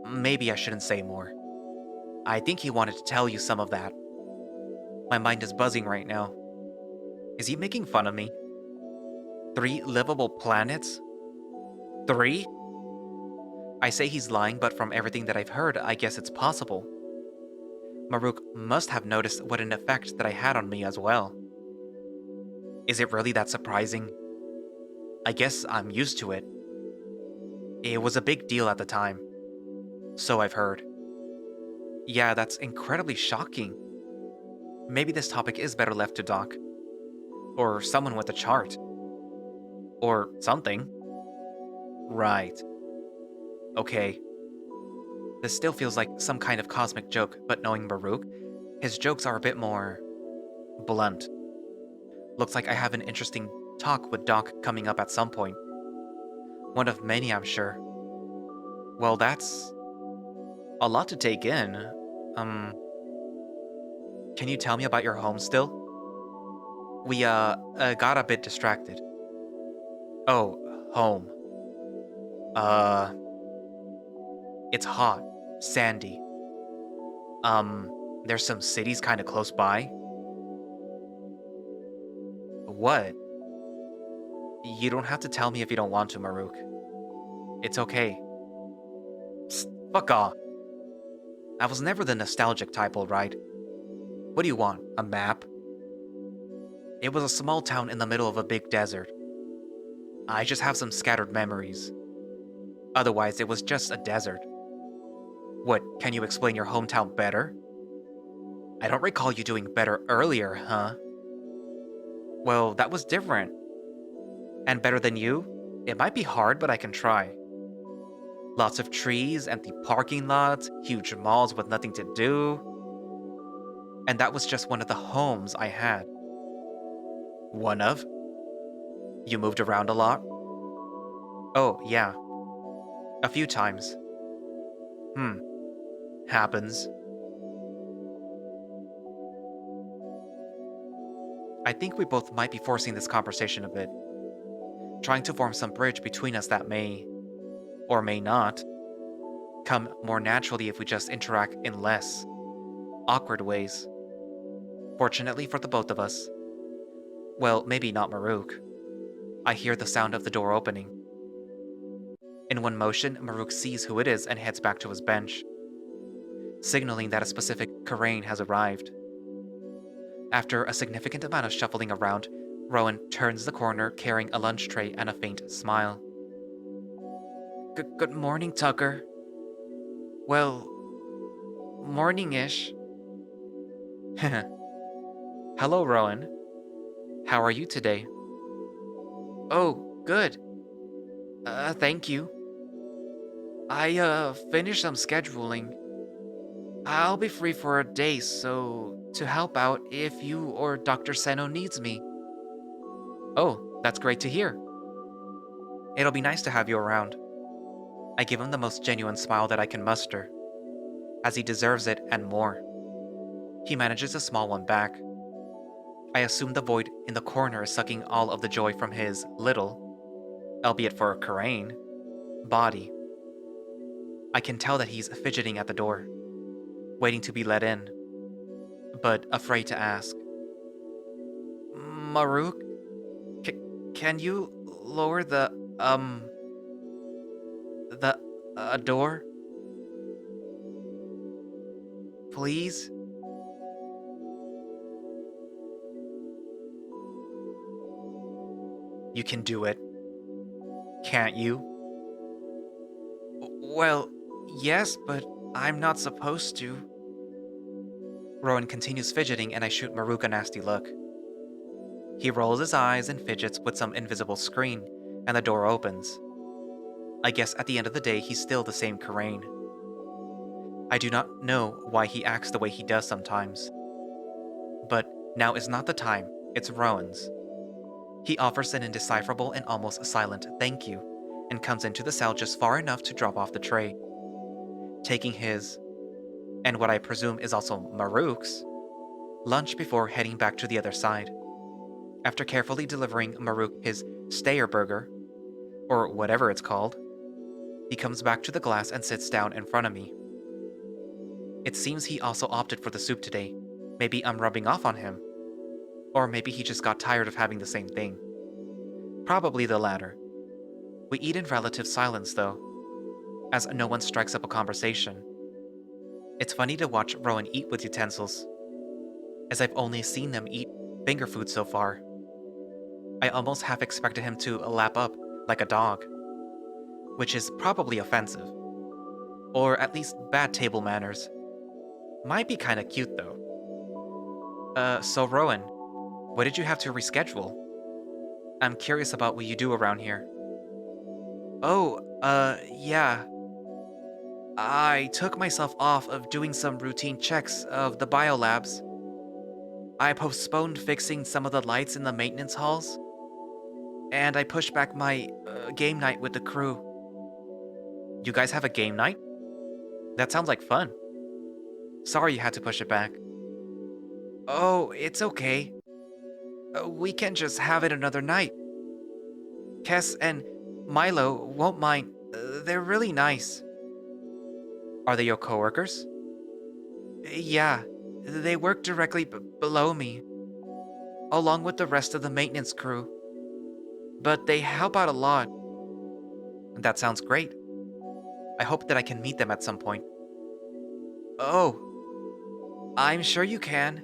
Maybe I shouldn't say more. I think he wanted to tell you some of that. My mind is buzzing right now. Is he making fun of me? 3 livable planets? 3? I say he's lying, but from everything that I've heard, I guess it's possible. Marruk must have noticed what an effect that I had on me as well. Is it really that surprising? I guess I'm used to it. It was a big deal at the time. So I've heard. Yeah, that's incredibly shocking. Maybe this topic is better left to Doc. Or someone with a chart. Or something. Right. Okay. This still feels like some kind of cosmic joke, but knowing Marruk, his jokes are a bit more blunt. Looks like I have an interesting talk with Doc coming up at some point. One of many, I'm sure. Well, that's a lot to take in. Um, can you tell me about your home still? We got a bit distracted. Oh, home. Uh, it's hot, sandy. There's some cities kind of close by. What? You don't have to tell me if you don't want to, Marruk. It's okay. Psst, fuck off. I was never the nostalgic type, alright? What do you want? A map? It was a small town in the middle of a big desert. I just have some scattered memories. Otherwise, it was just a desert. What, can you explain your hometown better? I don't recall you doing better earlier, huh? Well, that was different. And better than you? It might be hard, but I can try. Lots of trees, empty parking lots, huge malls with nothing to do. And that was just one of the homes I had. One of? You moved around a lot? Oh, yeah. A few times. Hmm. Happens. I think we both might be forcing this conversation a bit. Trying to form some bridge between us that may, or may not, come more naturally if we just interact in less awkward ways. Fortunately for the both of us. Well, maybe not Marruk. I hear the sound of the door opening. In one motion, Marruk sees who it is and heads back to his bench, signaling that a specific Karain has arrived. After a significant amount of shuffling around, Rhoun turns the corner carrying a lunch tray and a faint smile. Good morning, Tucker. Well, morning-ish. Hello, Rhoun. How are you today? Oh, good. Thank you. I finished some scheduling. I'll be free for a day, so to help out if you or Dr. Seno needs me. Oh, that's great to hear. It'll be nice to have you around. I give him the most genuine smile that I can muster, as he deserves it and more. He manages a small one back. I assume the void in the corner is sucking all of the joy from his little, albeit for a Karain, body. I can tell that he's fidgeting at the door, waiting to be let in, but afraid to ask. Marruk, can you lower the door? Please? You can do it. Can't you? Well, yes, but I'm not supposed to. Rhoun continues fidgeting and I shoot Marruk a nasty look. He rolls his eyes and fidgets with some invisible screen, and the door opens. I guess at the end of the day he's still the same Karain. I do not know why he acts the way he does sometimes. But now is not the time, it's Rhoun's. He offers an indecipherable and almost silent thank you, and comes into the cell just far enough to drop off the tray. Taking his, and what I presume is also Marruk's, lunch before heading back to the other side. After carefully delivering Marruk his Stayer burger, or whatever it's called, he comes back to the glass and sits down in front of me. It seems he also opted for the soup today. Maybe I'm rubbing off on him. Or maybe he just got tired of having the same thing. Probably the latter. We eat in relative silence, though, as no one strikes up a conversation. It's funny to watch Rhoun eat with utensils, as I've only seen them eat finger food so far. I almost half expected him to lap up like a dog, which is probably offensive. Or at least bad table manners. Might be kinda cute though. So Rhoun, what did you have to reschedule? I'm curious about what you do around here. Oh, yeah. I took myself off of doing some routine checks of the biolabs. I postponed fixing some of the lights in the maintenance halls, and I pushed back my game night with the crew. You guys have a game night? That sounds like fun. Sorry you had to push it back. Oh, it's okay. We can just have it another night. Kess and Milo won't mind. They're really nice. Are they your coworkers? Yeah, they work directly below me, along with the rest of the maintenance crew. But they help out a lot. That sounds great. I hope that I can meet them at some point. Oh, I'm sure you can.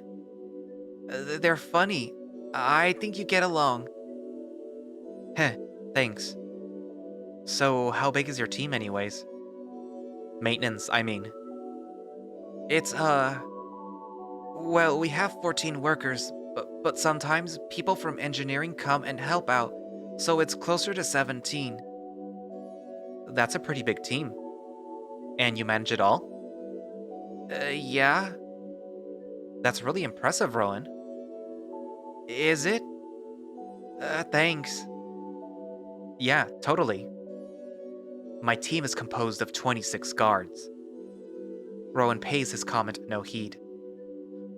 They're funny. I think you get along. Heh, thanks. So, how big is your team, anyways? Maintenance, I mean. It's, well, we have 14 workers, but sometimes people from engineering come and help out, so it's closer to 17. That's a pretty big team. And you manage it all? Yeah. That's really impressive, Rhoun. Is it? Thanks. Yeah, totally. My team is composed of 26 guards. Rhoun pays his comment no heed,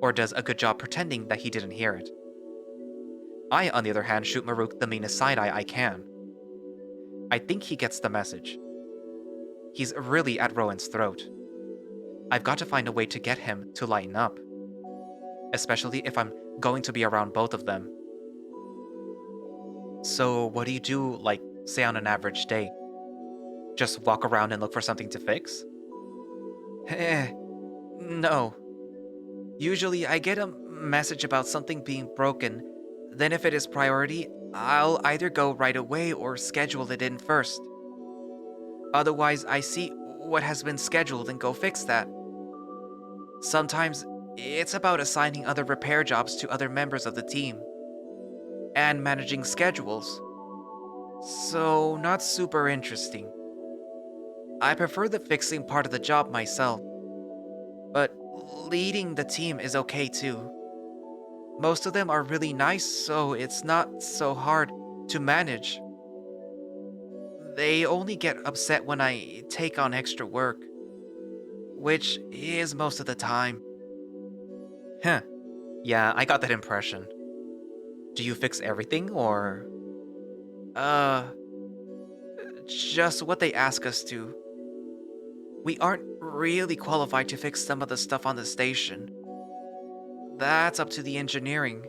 or does a good job pretending that he didn't hear it. I, on the other hand, shoot Marruk the meanest side-eye I can. I think he gets the message. He's really at Rhoun's throat. I've got to find a way to get him to lighten up, especially if I'm going to be around both of them. So, what do you do, like, say on an average day? Just walk around and look for something to fix? No. Usually I get a message about something being broken, then if it is priority, I'll either go right away or schedule it in first. Otherwise, I see what has been scheduled and go fix that. Sometimes, it's about assigning other repair jobs to other members of the team, and managing schedules. So, not super interesting. I prefer the fixing part of the job myself, but leading the team is okay too. Most of them are really nice, so it's not so hard to manage. They only get upset when I take on extra work, which is most of the time. Huh. Yeah, I got that impression. Do you fix everything, or... Just what they ask us to. We aren't really qualified to fix some of the stuff on the station. That's up to the engineering.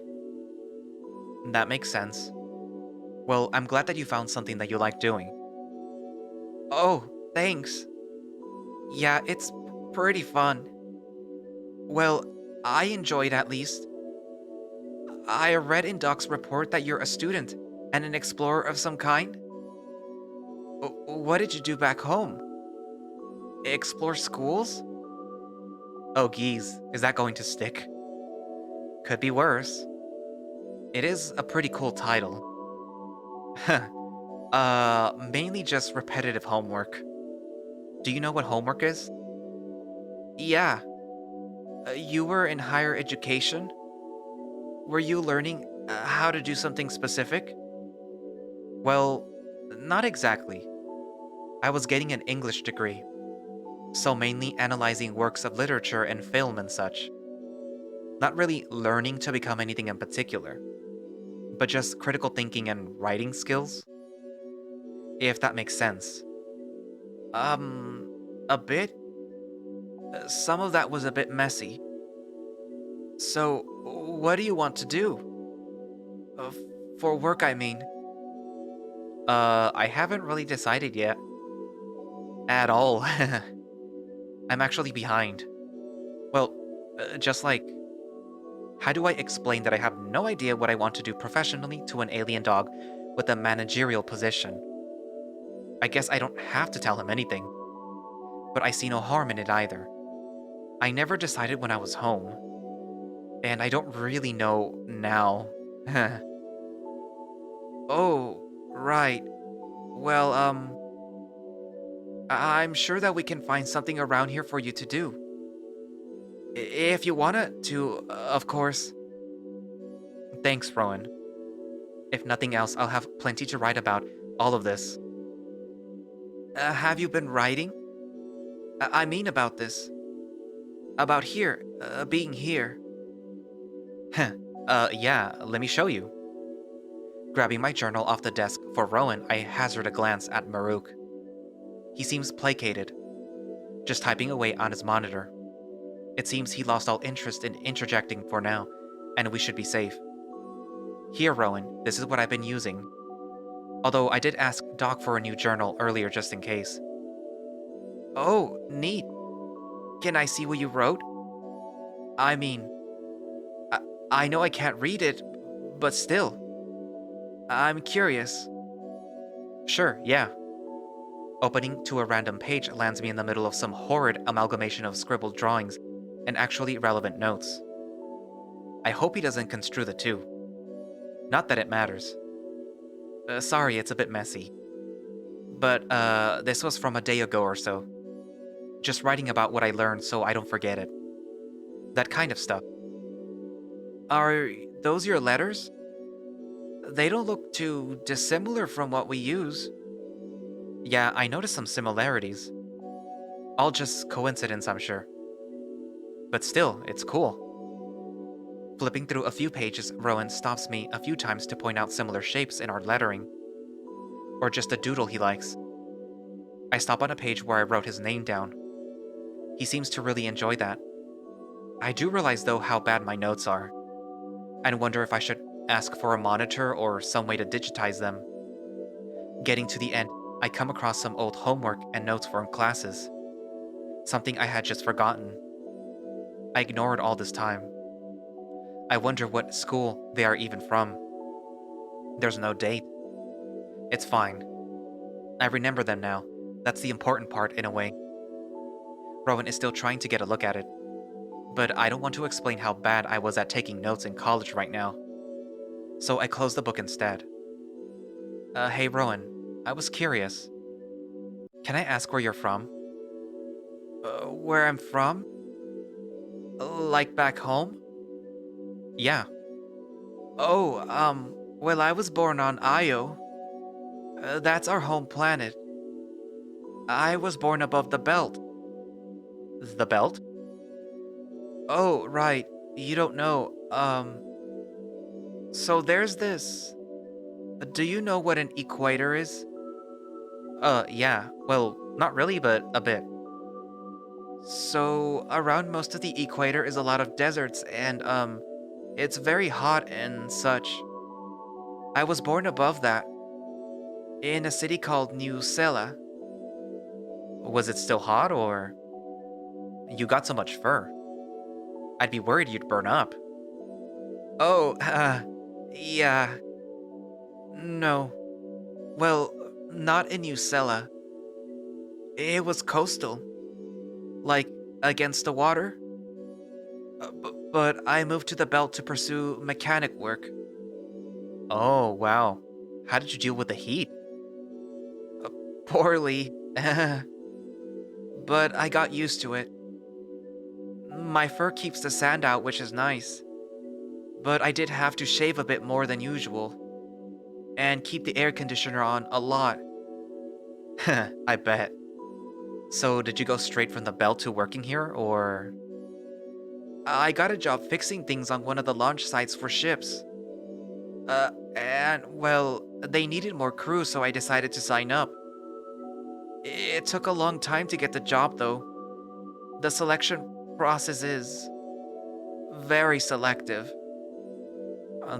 That makes sense. Well, I'm glad that you found something that you like doing. Oh, thanks. Yeah, it's pretty fun. Well, I enjoy it at least. I read in Doc's report that you're a student and an explorer of some kind. What did you do back home? Explore schools? Oh geez, is that going to stick? Could be worse. It is a pretty cool title. Mainly just repetitive homework. Do you know what homework is? Yeah, you were in higher education? Were you learning how to do something specific? Well, not exactly. I was getting an English degree, so mainly analyzing works of literature and film and such. Not really learning to become anything in particular, but just critical thinking and writing skills, if that makes sense. Um, a bit? Some of that was a bit messy. So, what do you want to do? For work, I mean. I haven't really decided yet. At all. I'm actually behind. Well, just like, how do I explain that I have no idea what I want to do professionally to an alien dog with a managerial position? I guess I don't have to tell him anything, but I see no harm in it either. I never decided when I was home, and I don't really know now. Oh, right. Well, I'm sure that we can find something around here for you to do. If you wanna to, of course. Thanks, Rowan. If nothing else, I'll have plenty to write about all of this. Have you been writing? I mean about this. About here, being here. Heh. Yeah, let me show you. Grabbing my journal off the desk for Rowan, I hazard a glance at Marruk. He seems placated, just typing away on his monitor. It seems he lost all interest in interjecting for now, and we should be safe. Here, Rowan, this is what I've been using. Although I did ask Doc for a new journal earlier just in case. Oh, neat. Can I see what you wrote? I mean, I, I know I can't read it, but still. I'm curious. Sure, yeah. Opening to a random page lands me in the middle of some horrid amalgamation of scribbled drawings and actually relevant notes. I hope he doesn't construe the two. Not that it matters. Sorry, it's a bit messy. But, this was from a day ago or so. Just writing about what I learned so I don't forget it. That kind of stuff. Are those your letters? They don't look too dissimilar from what we use. Yeah, I noticed some similarities. All just coincidence, I'm sure. But still, it's cool. Flipping through a few pages, Rowan stops me a few times to point out similar shapes in our lettering. Or just a doodle he likes. I stop on a page where I wrote his name down. He seems to really enjoy that. I do realize, though, how bad my notes are, and wonder if I should ask for a monitor or some way to digitize them. Getting to the end, I come across some old homework and notes from classes. Something I had just forgotten. I ignored all this time. I wonder what school they are even from. There's no date. It's fine. I remember them now. That's the important part, in a way. Rowan is still trying to get a look at it. But I don't want to explain how bad I was at taking notes in college right now. So I close the book instead. Hey Rowan, I was curious. Can I ask where you're from? Where I'm from? Like back home? Yeah. Oh, well, I was born on Io. That's our home planet. I was born above the belt. The belt? Oh, right. You don't know. So there's this. Do you know what an equator is? Yeah. Well, not really, but a bit. So, around most of the equator is a lot of deserts, and, it's very hot and such. I was born above that, in a city called New Sela. Was it still hot, or? You got so much fur. I'd be worried you'd burn up. Oh, yeah. No. Well, not in New Sela. It was coastal. Like, against the water? But I moved to the belt to pursue mechanic work. Oh, wow. How did you deal with the heat? Poorly. But I got used to it. My fur keeps the sand out, which is nice. But I did have to shave a bit more than usual. And keep the air conditioner on a lot. I bet. So, did you go straight from the belt to working here, or? I got a job fixing things on one of the launch sites for ships. And, well, they needed more crew, so I decided to sign up. It took a long time to get the job, though. The selection process is very selective.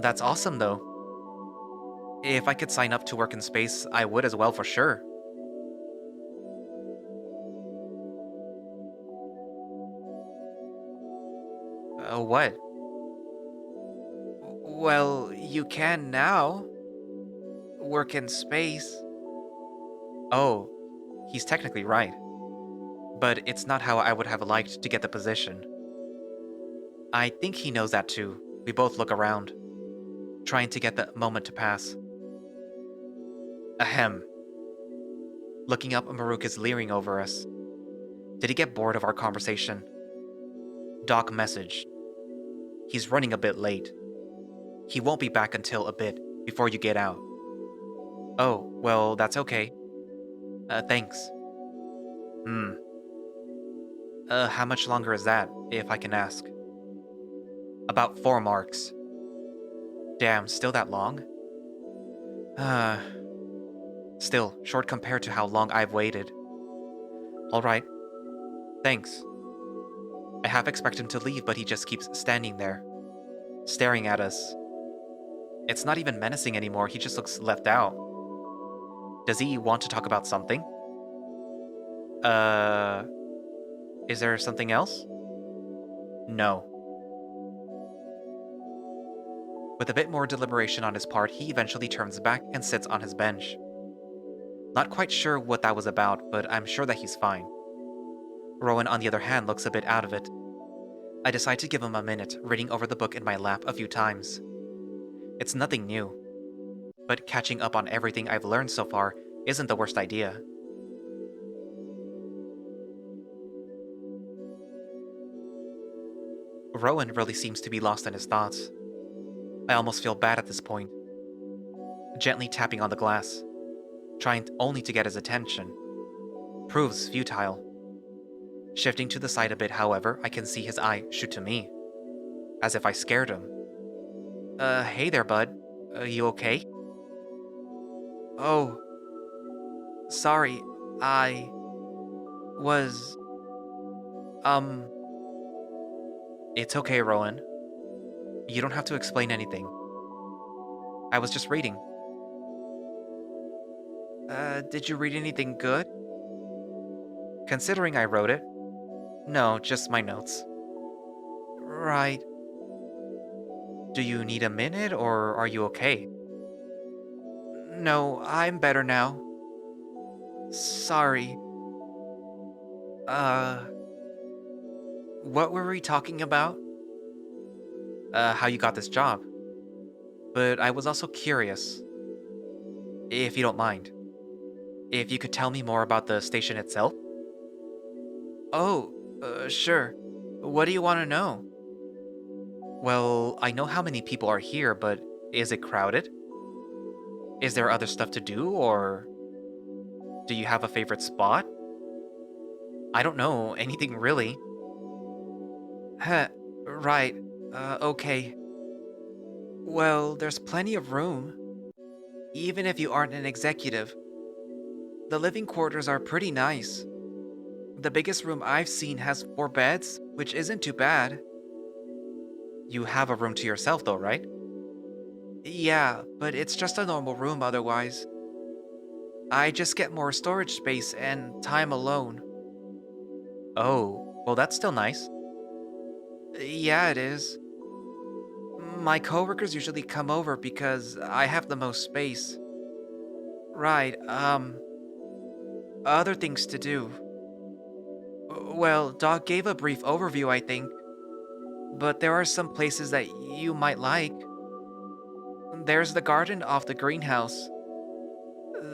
That's awesome, though. If I could sign up to work in space, I would as well for sure. What? Well, you can now work in space. Oh, he's technically right. But it's not how I would have liked to get the position. I think he knows that too. We both look around, trying to get the moment to pass. Ahem. Looking up, Marruk is leering over us. Did he get bored of our conversation? Doc messaged. He's running a bit late. He won't be back until a bit before you get out. Oh, well, that's okay. Thanks. Hmm. How much longer is that, if I can ask? About 4 marks. Damn, still that long? Uh, Still, short compared to how long I've waited. Alright, thanks. I half expect him to leave, but he just keeps standing there, staring at us. It's not even menacing anymore, he just looks left out. Does he want to talk about something? Uh, is there something else? No. With a bit more deliberation on his part, he eventually turns back and sits on his bench. Not quite sure what that was about, but I'm sure that he's fine. Rhoun, on the other hand, looks a bit out of it. I decide to give him a minute, reading over the book in my lap a few times. It's nothing new, but catching up on everything I've learned so far isn't the worst idea. Rhoun really seems to be lost in his thoughts. I almost feel bad at this point. Gently tapping on the glass, trying only to get his attention, proves futile. Shifting to the side a bit, however, I can see his eye shoot to me, as if I scared him. Hey there, bud. You okay? Oh, sorry, I was, um... It's okay, Rhoun. You don't have to explain anything. I was just reading. Did you read anything good? Considering I wrote it. No, just my notes. Right. Do you need a minute, or are you okay? No, I'm better now. Sorry. Uh, what were we talking about? How you got this job. But I was also curious. If you don't mind. If you could tell me more about the station itself? Oh, sure. What do you want to know? Well, I know how many people are here, but is it crowded? Is there other stuff to do, or do you have a favorite spot? I don't know, anything really. Huh, right. Okay. Well, there's plenty of room, even if you aren't an executive. The living quarters are pretty nice. The biggest room I've seen has 4 beds, which isn't too bad. You have a room to yourself though, right? Yeah, but it's just a normal room otherwise. I just get more storage space and time alone. Oh, well that's still nice. Yeah, it is. My coworkers usually come over because I have the most space. Right, other things to do. Well, Doc gave a brief overview, I think, but there are some places that you might like. There's the garden off the greenhouse.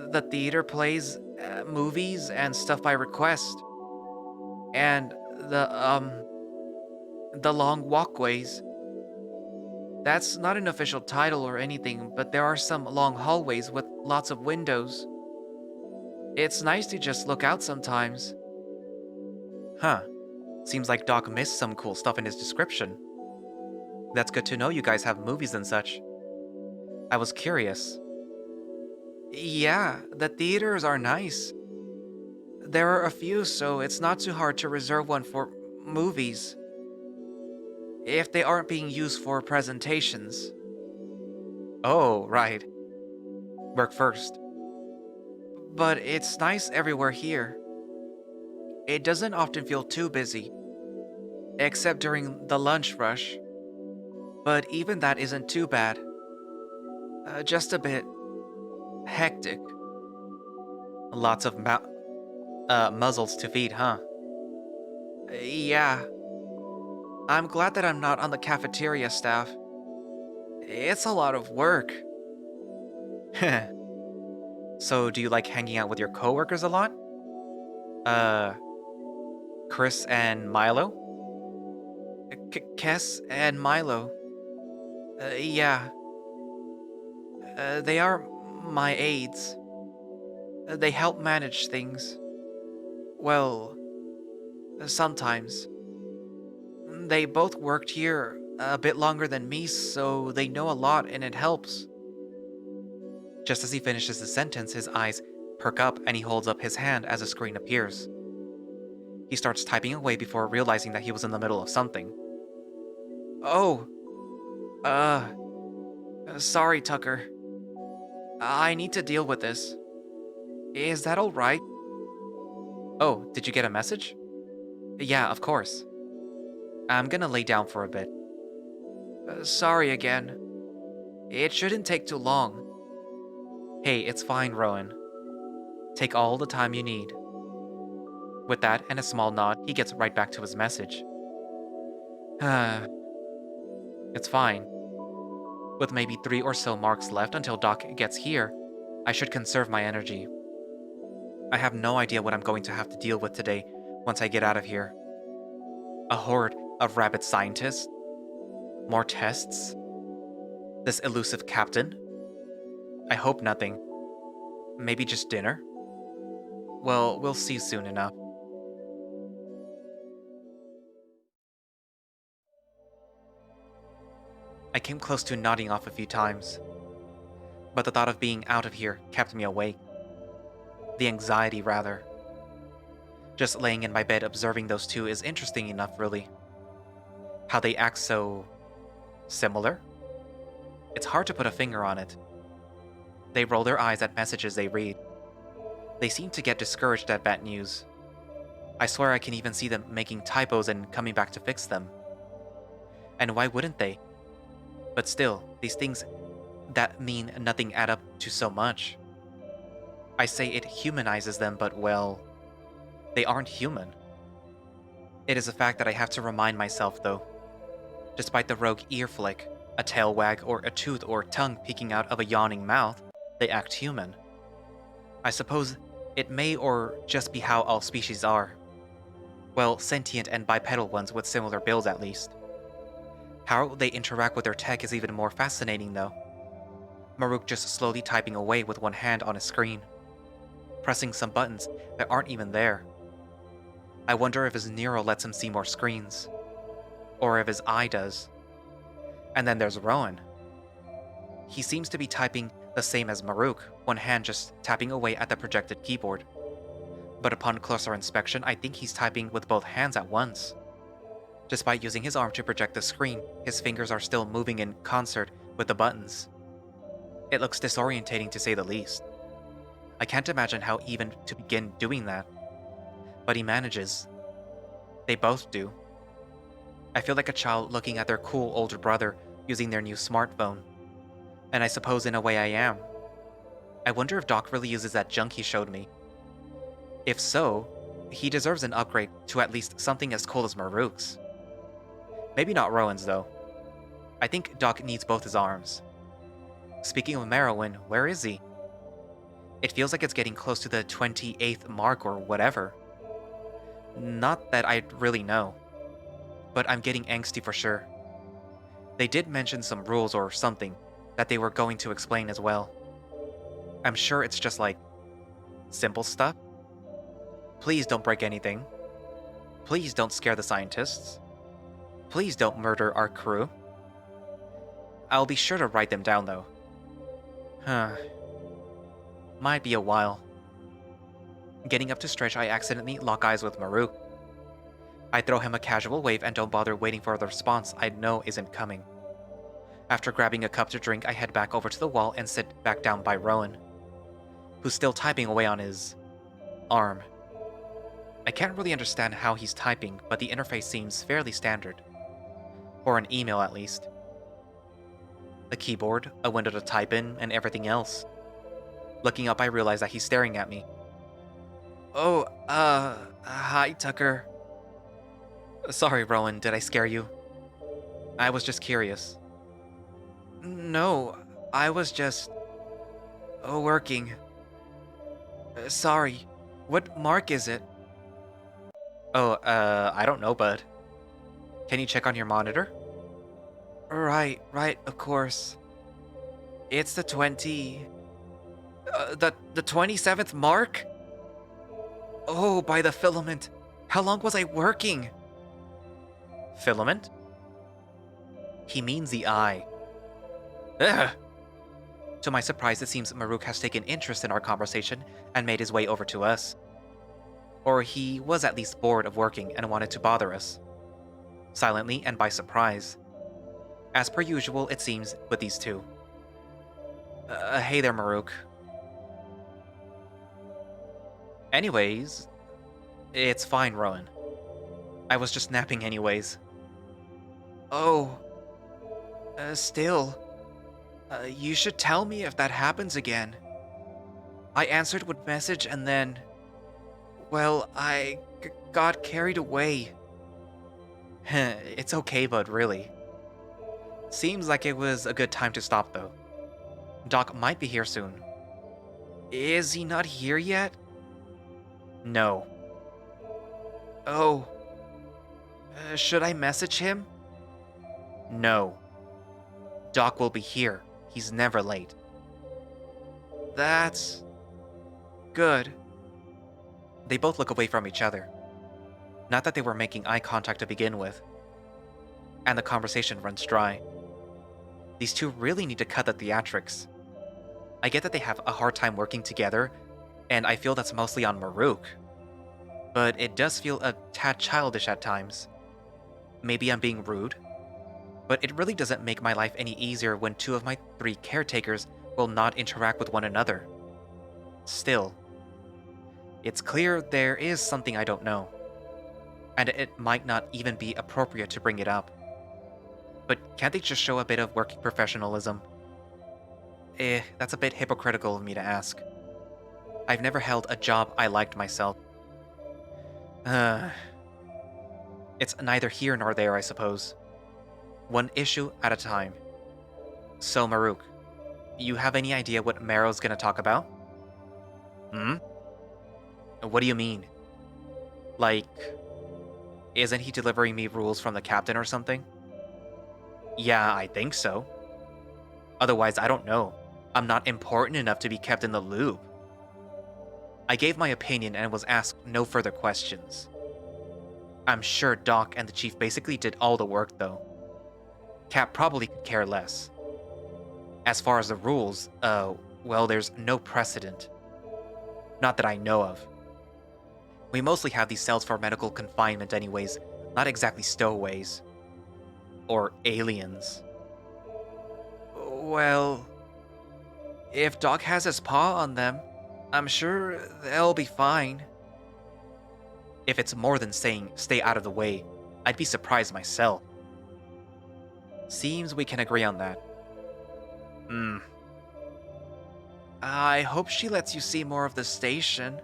The theater plays movies and stuff by request. And the long walkways. That's not an official title or anything, but there are some long hallways with lots of windows. It's nice to just look out sometimes. Huh. Seems like Doc missed some cool stuff in his description. That's good to know you guys have movies and such. I was curious. Yeah, the theaters are nice. There are a few, so it's not too hard to reserve one for movies. If they aren't being used for presentations. Oh, right. Work first. But it's nice everywhere here. It doesn't often feel too busy, except during the lunch rush. But even that isn't too bad. Just a bit hectic. Lots of muzzles to feed, huh? Yeah. I'm glad that I'm not on the cafeteria staff. It's a lot of work. So, do you like hanging out with your coworkers a lot? Uh, Chris and Milo? Kess and Milo. Yeah. They are my aides. They help manage things. Well, sometimes. They both worked here a bit longer than me, so they know a lot and it helps. Just as he finishes the sentence, his eyes perk up and he holds up his hand as a screen appears. He starts typing away before realizing that he was in the middle of something. Oh, sorry, Tucker. I need to deal with this. Is that alright? Oh, did you get a message? Yeah, of course. I'm gonna lay down for a bit. Sorry again. It shouldn't take too long. Hey, it's fine, Rhoun. Take all the time you need. With that and a small nod, he gets right back to his message. It's fine. With maybe 3 or so marks left until Doc gets here, I should conserve my energy. I have no idea what I'm going to have to deal with today once I get out of here. A horde of rabid scientists? More tests? This elusive captain? I hope nothing. Maybe just dinner? Well, we'll see soon enough. I came close to nodding off a few times, but the thought of being out of here kept me awake. The anxiety, rather. Just laying in my bed observing those two is interesting enough, really. How they act so similar? It's hard to put a finger on it. They roll their eyes at messages they read. They seem to get discouraged at bad news. I swear I can even see them making typos and coming back to fix them. And why wouldn't they? But still, these things that mean nothing add up to so much. I say it humanizes them, but well, they aren't human. It is a fact that I have to remind myself, though. Despite the rogue ear flick, a tail wag, or a tooth or tongue peeking out of a yawning mouth, they act human. I suppose it may or just be how all species are. Well, sentient and bipedal ones with similar builds at least. How they interact with their tech is even more fascinating though. Marruk just slowly typing away with one hand on his screen, pressing some buttons that aren't even there. I wonder if his neural lets him see more screens, or if his eye does. And then there's Rhoun. He seems to be typing the same as Marruk, one hand just tapping away at the projected keyboard. But upon closer inspection, I think he's typing with both hands at once. Despite using his arm to project the screen, his fingers are still moving in concert with the buttons. It looks disorientating to say the least. I can't imagine how even to begin doing that. But he manages. They both do. I feel like a child looking at their cool older brother using their new smartphone. And I suppose in a way I am. I wonder if Doc really uses that junk he showed me. If so, He deserves an upgrade to at least something as cool as Marruk's. Maybe not Rhoun's, though. I think Doc needs both his arms. Speaking of Merowyn, where is he? It feels like it's getting close to the 28th mark or whatever. Not that I really know, but I'm getting angsty for sure. They did mention some rules or something that they were going to explain as well. I'm sure it's just like simple stuff. Please don't break anything. Please don't scare the scientists. Please don't murder our crew. I'll be sure to write them down though. Huh. Might be a while. Getting up to stretch, I accidentally lock eyes with Marruk. I throw him a casual wave and don't bother waiting for the response I know isn't coming. After grabbing a cup to drink, I head back over to the wall and sit back down by Rhoun, who's still typing away on his arm. I can't really understand how he's typing, but the interface seems fairly standard. For an email, at least. A keyboard, a window to type in, and everything else. Looking up, I realize that he's staring at me. Oh, hi, Tucker. Sorry, Rhoun, did I scare you? I was just curious. No, I was just... working. Sorry, what mark is it? Oh, I don't know, bud. Can you check on your monitor? Right, of course. It's the 27th mark? Oh, by the filament. How long was I working? Filament? He means the eye. Ugh! To my surprise, it seems Marruk has taken interest in our conversation and made his way over to us. Or he was at least bored of working and wanted to bother us. Silently and by surprise. As per usual, it seems, with these two. Hey there, Marruk. Anyways, it's fine, Rhoun. I was just napping anyways. Oh. Still. You should tell me if that happens again. I answered with message and then... Well, I got carried away. It's okay, bud, really. Seems like it was a good time to stop, though. Doc might be here soon. Is he not here yet? No. Oh. Should I message him? No. Doc will be here. He's never late. That's... good. They both look away from each other. Not that they were making eye contact to begin with. And the conversation runs dry. These two really need to cut the theatrics. I get that they have a hard time working together, and I feel that's mostly on Marruk. But it does feel a tad childish at times. Maybe I'm being rude, but it really doesn't make my life any easier when two of my three caretakers will not interact with one another. Still, it's clear there is something I don't know, and it might not even be appropriate to bring it up. But can't they just show a bit of working professionalism? That's a bit hypocritical of me to ask. I've never held a job I liked myself. It's neither here nor there, I suppose. One issue at a time. So, Marruk, you have any idea what Marrow's gonna talk about? Hmm? What do you mean? Like, isn't he delivering me rules from the captain or something? Yeah, I think so. Otherwise, I don't know. I'm not important enough to be kept in the loop. I gave my opinion and was asked no further questions. I'm sure Doc and the chief basically did all the work, though. Cap probably could care less. As far as the rules, well, there's no precedent. Not that I know of. We mostly have these cells for medical confinement anyways, not exactly stowaways. Or aliens. Well, if Doc has his paw on them, I'm sure they'll be fine. If it's more than saying stay out of the way, I'd be surprised myself. Seems we can agree on that. I hope she lets you see more of the station.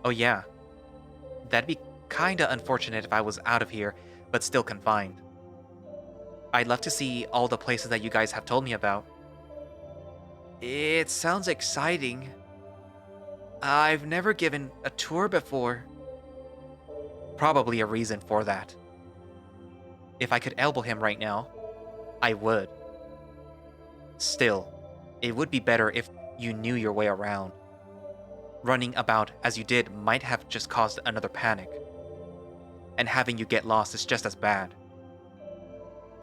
Oh yeah, That'd be kinda unfortunate if I was out of here, but still confined. I'd love to see all the places that you guys have told me about. It sounds exciting. I've never given a tour before. Probably a reason for that. If I could elbow him right now, I would. Still, it would be better if you knew your way around. Running about as you did might have just caused another panic. And having you get lost is just as bad.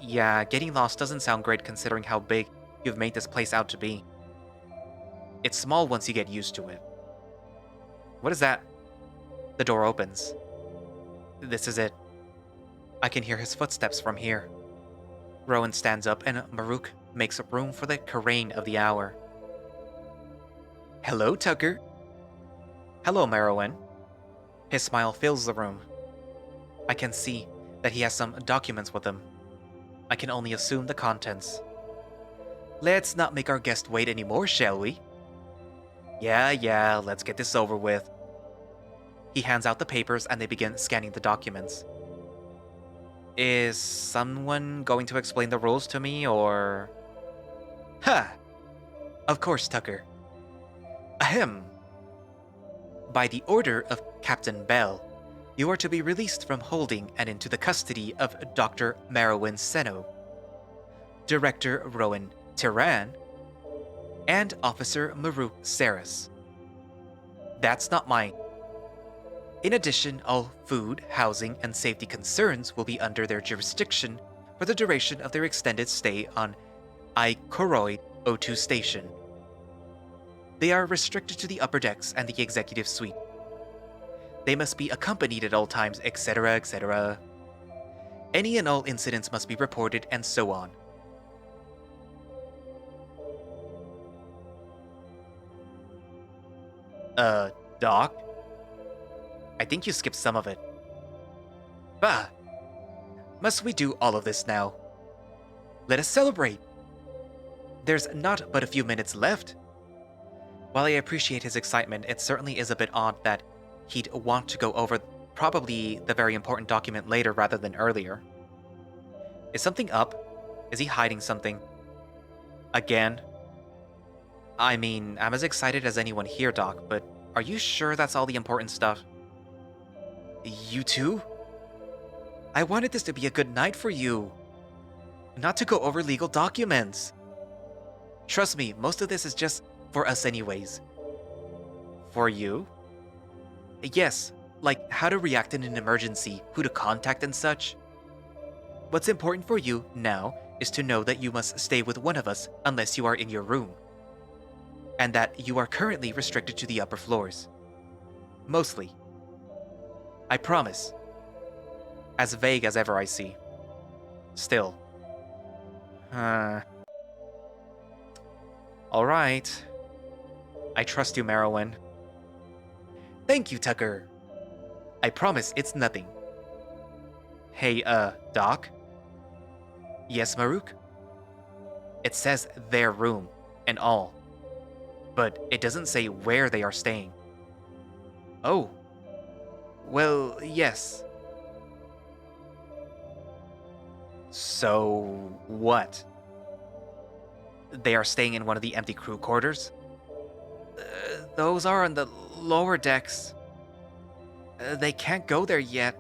Yeah, getting lost doesn't sound great considering how big you've made this place out to be. It's small once you get used to it. What is that? The door opens. This is it. I can hear his footsteps from here. Rhoun stands up and Marruk makes room for the Karain of the hour. Hello, Tucker. Hello, Merowyn. His smile fills the room. I can see that he has some documents with him. I can only assume the contents. Let's not make our guest wait anymore, shall we? Yeah, let's get this over with. He hands out the papers and they begin scanning the documents. Is someone going to explain the rules to me, or... Ha! Of course, Tucker. Ahem. By the order of Captain Bell, you are to be released from holding and into the custody of Dr. Merowyn Seno, Director Rhoun Tiran, and Officer Marruk Saris. That's not mine. In addition, all food, housing, and safety concerns will be under their jurisdiction for the duration of their extended stay on Ikoroid O2 Station. They are restricted to the upper decks and the executive suite. They must be accompanied at all times, etc., etc. Any and all incidents must be reported, and so on. Doc? I think you skipped some of it. Bah! Must we do all of this now? Let us celebrate! There's not but a few minutes left. While I appreciate his excitement, it certainly is a bit odd that he'd want to go over probably the very important document later rather than earlier. Is something up? Is he hiding something? Again? I mean, I'm as excited as anyone here, Doc, but are you sure that's all the important stuff? You too? I wanted this to be a good night for you. Not to go over legal documents. Trust me, most of this is just for us anyways. For you? Yes, like how to react in an emergency, who to contact and such. What's important for you now is to know that you must stay with one of us unless you are in your room. And that you are currently restricted to the upper floors. Mostly. I promise. As vague as ever I see. Still. Alright. I trust you, Merowyn. Thank you, Tucker. I promise it's nothing. Hey, Doc? Yes, Marruk? It says their room, and all. But it doesn't say where they are staying. Oh. Well, yes. So, what? They are staying in one of the empty crew quarters? Those are on the lower decks. They can't go there yet.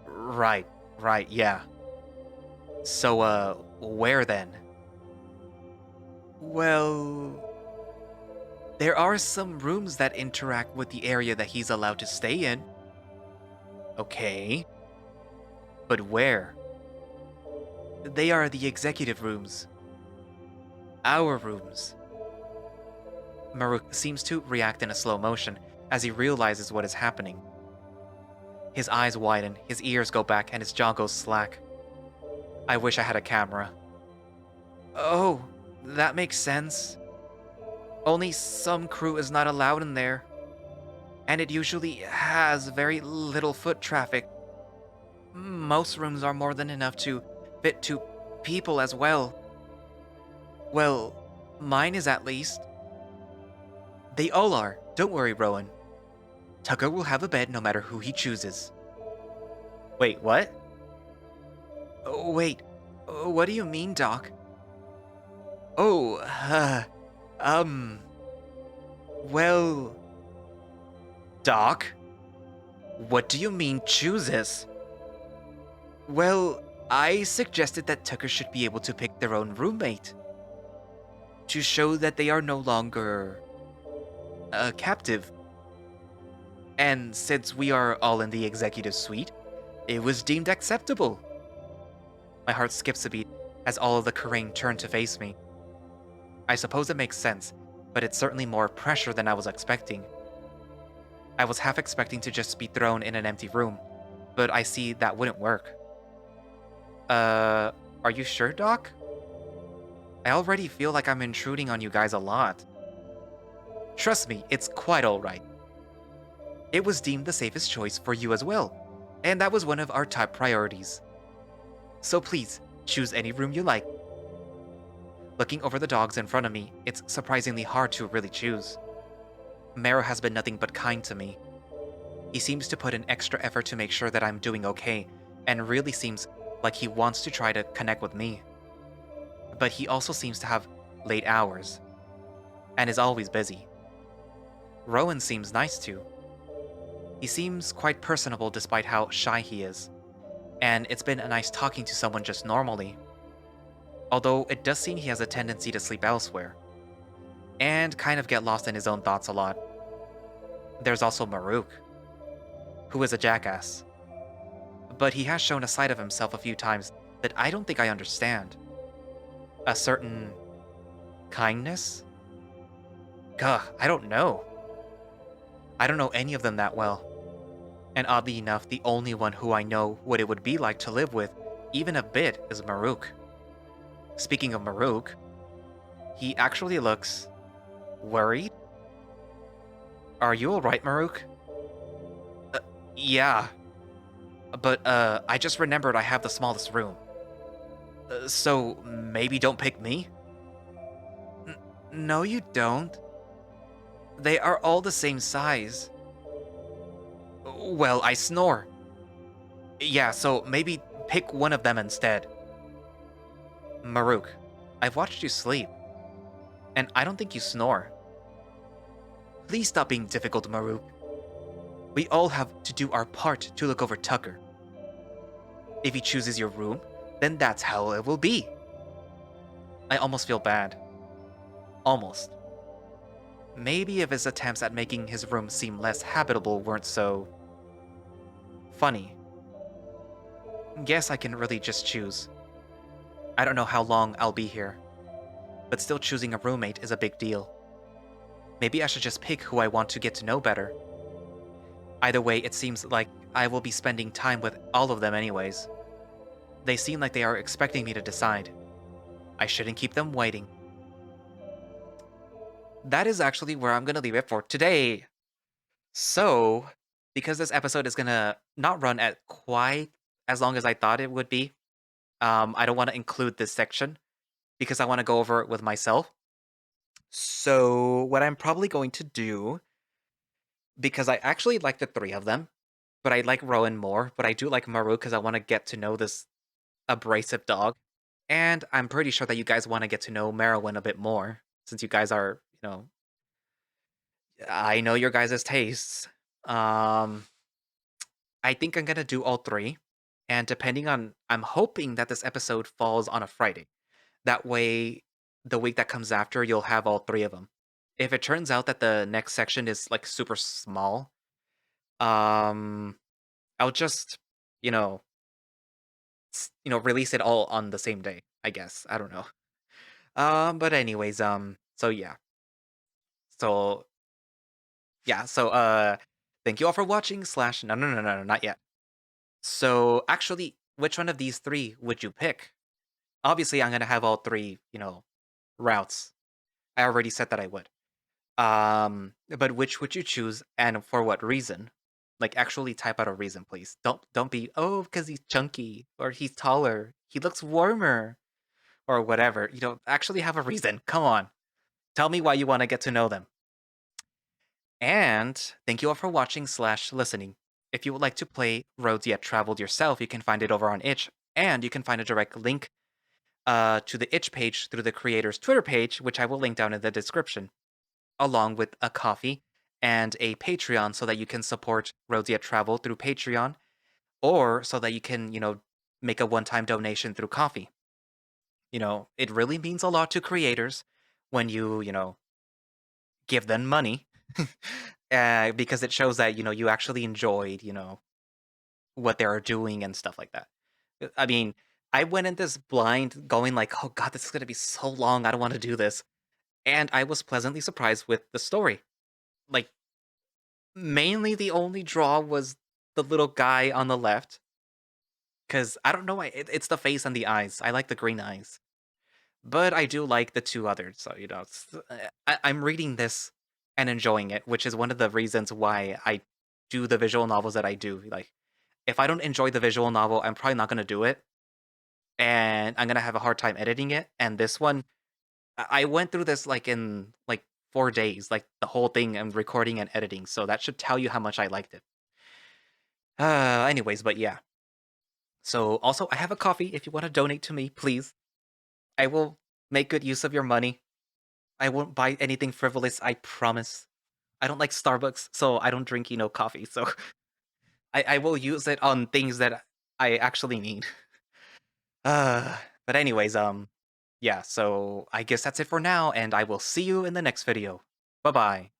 Right, yeah. So, where then? Well... There are some rooms that interact with the area that he's allowed to stay in. Okay. But where? They are the executive rooms. Our rooms. Marruk seems to react in a slow motion as he realizes what is happening. His eyes widen, his ears go back, and his jaw goes slack. I wish I had a camera. Oh, that makes sense. Only some crew is not allowed in there. And it usually has very little foot traffic. Most rooms are more than enough to fit 2 people as well. Well, mine is at least. They all are. Don't worry, Rhoun. Tucker will have a bed no matter who he chooses. Wait, what? Oh, wait. What do you mean, Doc? Oh, um. Well. Doc? What do you mean chooses? Well, I suggested that Tucker should be able to pick their own roommate. To show that they are no longer a captive. And since we are all in the executive suite, it was deemed acceptable. My heart skips a beat as all of the Karain turn to face me. I suppose it makes sense, but it's certainly more pressure than I was expecting. I was half expecting to just be thrown in an empty room, but I see that wouldn't work. Are you sure, Doc? I already feel like I'm intruding on you guys a lot. Trust me, it's quite alright. It was deemed the safest choice for you as well, and that was one of our top priorities. So please, choose any room you like. Looking over the dogs in front of me, it's surprisingly hard to really choose. Marruk has been nothing but kind to me. He seems to put an extra effort to make sure that I'm doing okay, and really seems like he wants to try to connect with me. But he also seems to have late hours, and is always busy. Rhoun seems nice too. He seems quite personable despite how shy he is, and it's been nice talking to someone just normally. Although it does seem he has a tendency to sleep elsewhere, and kind of get lost in his own thoughts a lot. There's also Marruk, who is a jackass. But he has shown a side of himself a few times that I don't think I understand. A certain kindness? Gah, I don't know. I don't know any of them that well. And oddly enough, the only one who I know what it would be like to live with, even a bit, is Marruk. Speaking of Marruk, he actually looks worried. Are you alright, Marruk? Yeah. But, I just remembered I have the smallest room. So, maybe don't pick me? No, you don't. They are all the same size. Well, I snore. Yeah, so maybe pick one of them instead. Marruk, I've watched you sleep, and I don't think you snore. Please stop being difficult, Marruk. We all have to do our part to look over Tucker. If he chooses your room, then that's how it will be. I almost feel bad. Almost. Maybe if his attempts at making his room seem less habitable weren't so funny. Guess I can really just choose. I don't know how long I'll be here, but still choosing a roommate is a big deal. Maybe I should just pick who I want to get to know better. Either way, it seems like I will be spending time with all of them anyways. They seem like they are expecting me to decide. I shouldn't keep them waiting. That is actually where I'm gonna leave it for today. So, because this episode is gonna not run at quite as long as I thought it would be, I don't want to include this section because I want to go over it with myself. So, what I'm probably going to do, because I actually like the three of them, but I like Rhoun more, but I do like Marruk because I want to get to know this abrasive dog. And I'm pretty sure that you guys want to get to know Merowyn a bit more, since you guys are, I know your guys' tastes. Um, I think I'm gonna do all three, and depending on, I'm hoping that this episode falls on a Friday. That way, the week that comes after, you'll have all three of them. If it turns out that the next section is like super small, um, I'll just, you know, release it all on the same day. I guess I don't know. But anyways, so yeah, so thank you all for watching. Slash, no, no, no, no, no, not yet. So actually, which one of these three would you pick? Obviously, I'm gonna have all three, routes. I already said that I would. But which would you choose and for what reason? Like actually type out a reason, please. Don't be, oh, because he's chunky or he's taller, he looks warmer or whatever. You don't actually have a reason. Come on. Tell me why you want to get to know them. And thank you all for watching slash listening. If you would like to play Roads Yet Traveled yourself, you can find it over on Itch, and you can find a direct link to the Itch page through the creator's Twitter page, which I will link down in the description, along with a coffee and a Patreon so that you can support Roads Yet Traveled through Patreon, or so that you can, make a one-time donation through coffee. It really means a lot to creators when you give them money because it shows that, you actually enjoyed, what they are doing and stuff like that. I mean, I went in this blind going like, "Oh god, this is gonna be so long, I don't wanna do this." And I was pleasantly surprised with the story. Like, mainly the only draw was the little guy on the left, because I don't know why, it's the face and the eyes. I like the green eyes. But I do like the 2 others, so, I'm reading this and enjoying it, which is one of the reasons why I do the visual novels that I do. Like, if I don't enjoy the visual novel, I'm probably not gonna do it, and I'm gonna have a hard time editing it, and this one, I went through this, like, in, like, 4 days, like, the whole thing and recording and editing, so that should tell you how much I liked it. Anyways, but yeah. So, also, I have a coffee if you wanna donate to me, please. I will make good use of your money. I won't buy anything frivolous, I promise. I don't like Starbucks, so I don't drink, coffee, so I will use it on things that I actually need. But anyways, yeah, so I guess that's it for now, and I will see you in the next video. Bye-bye.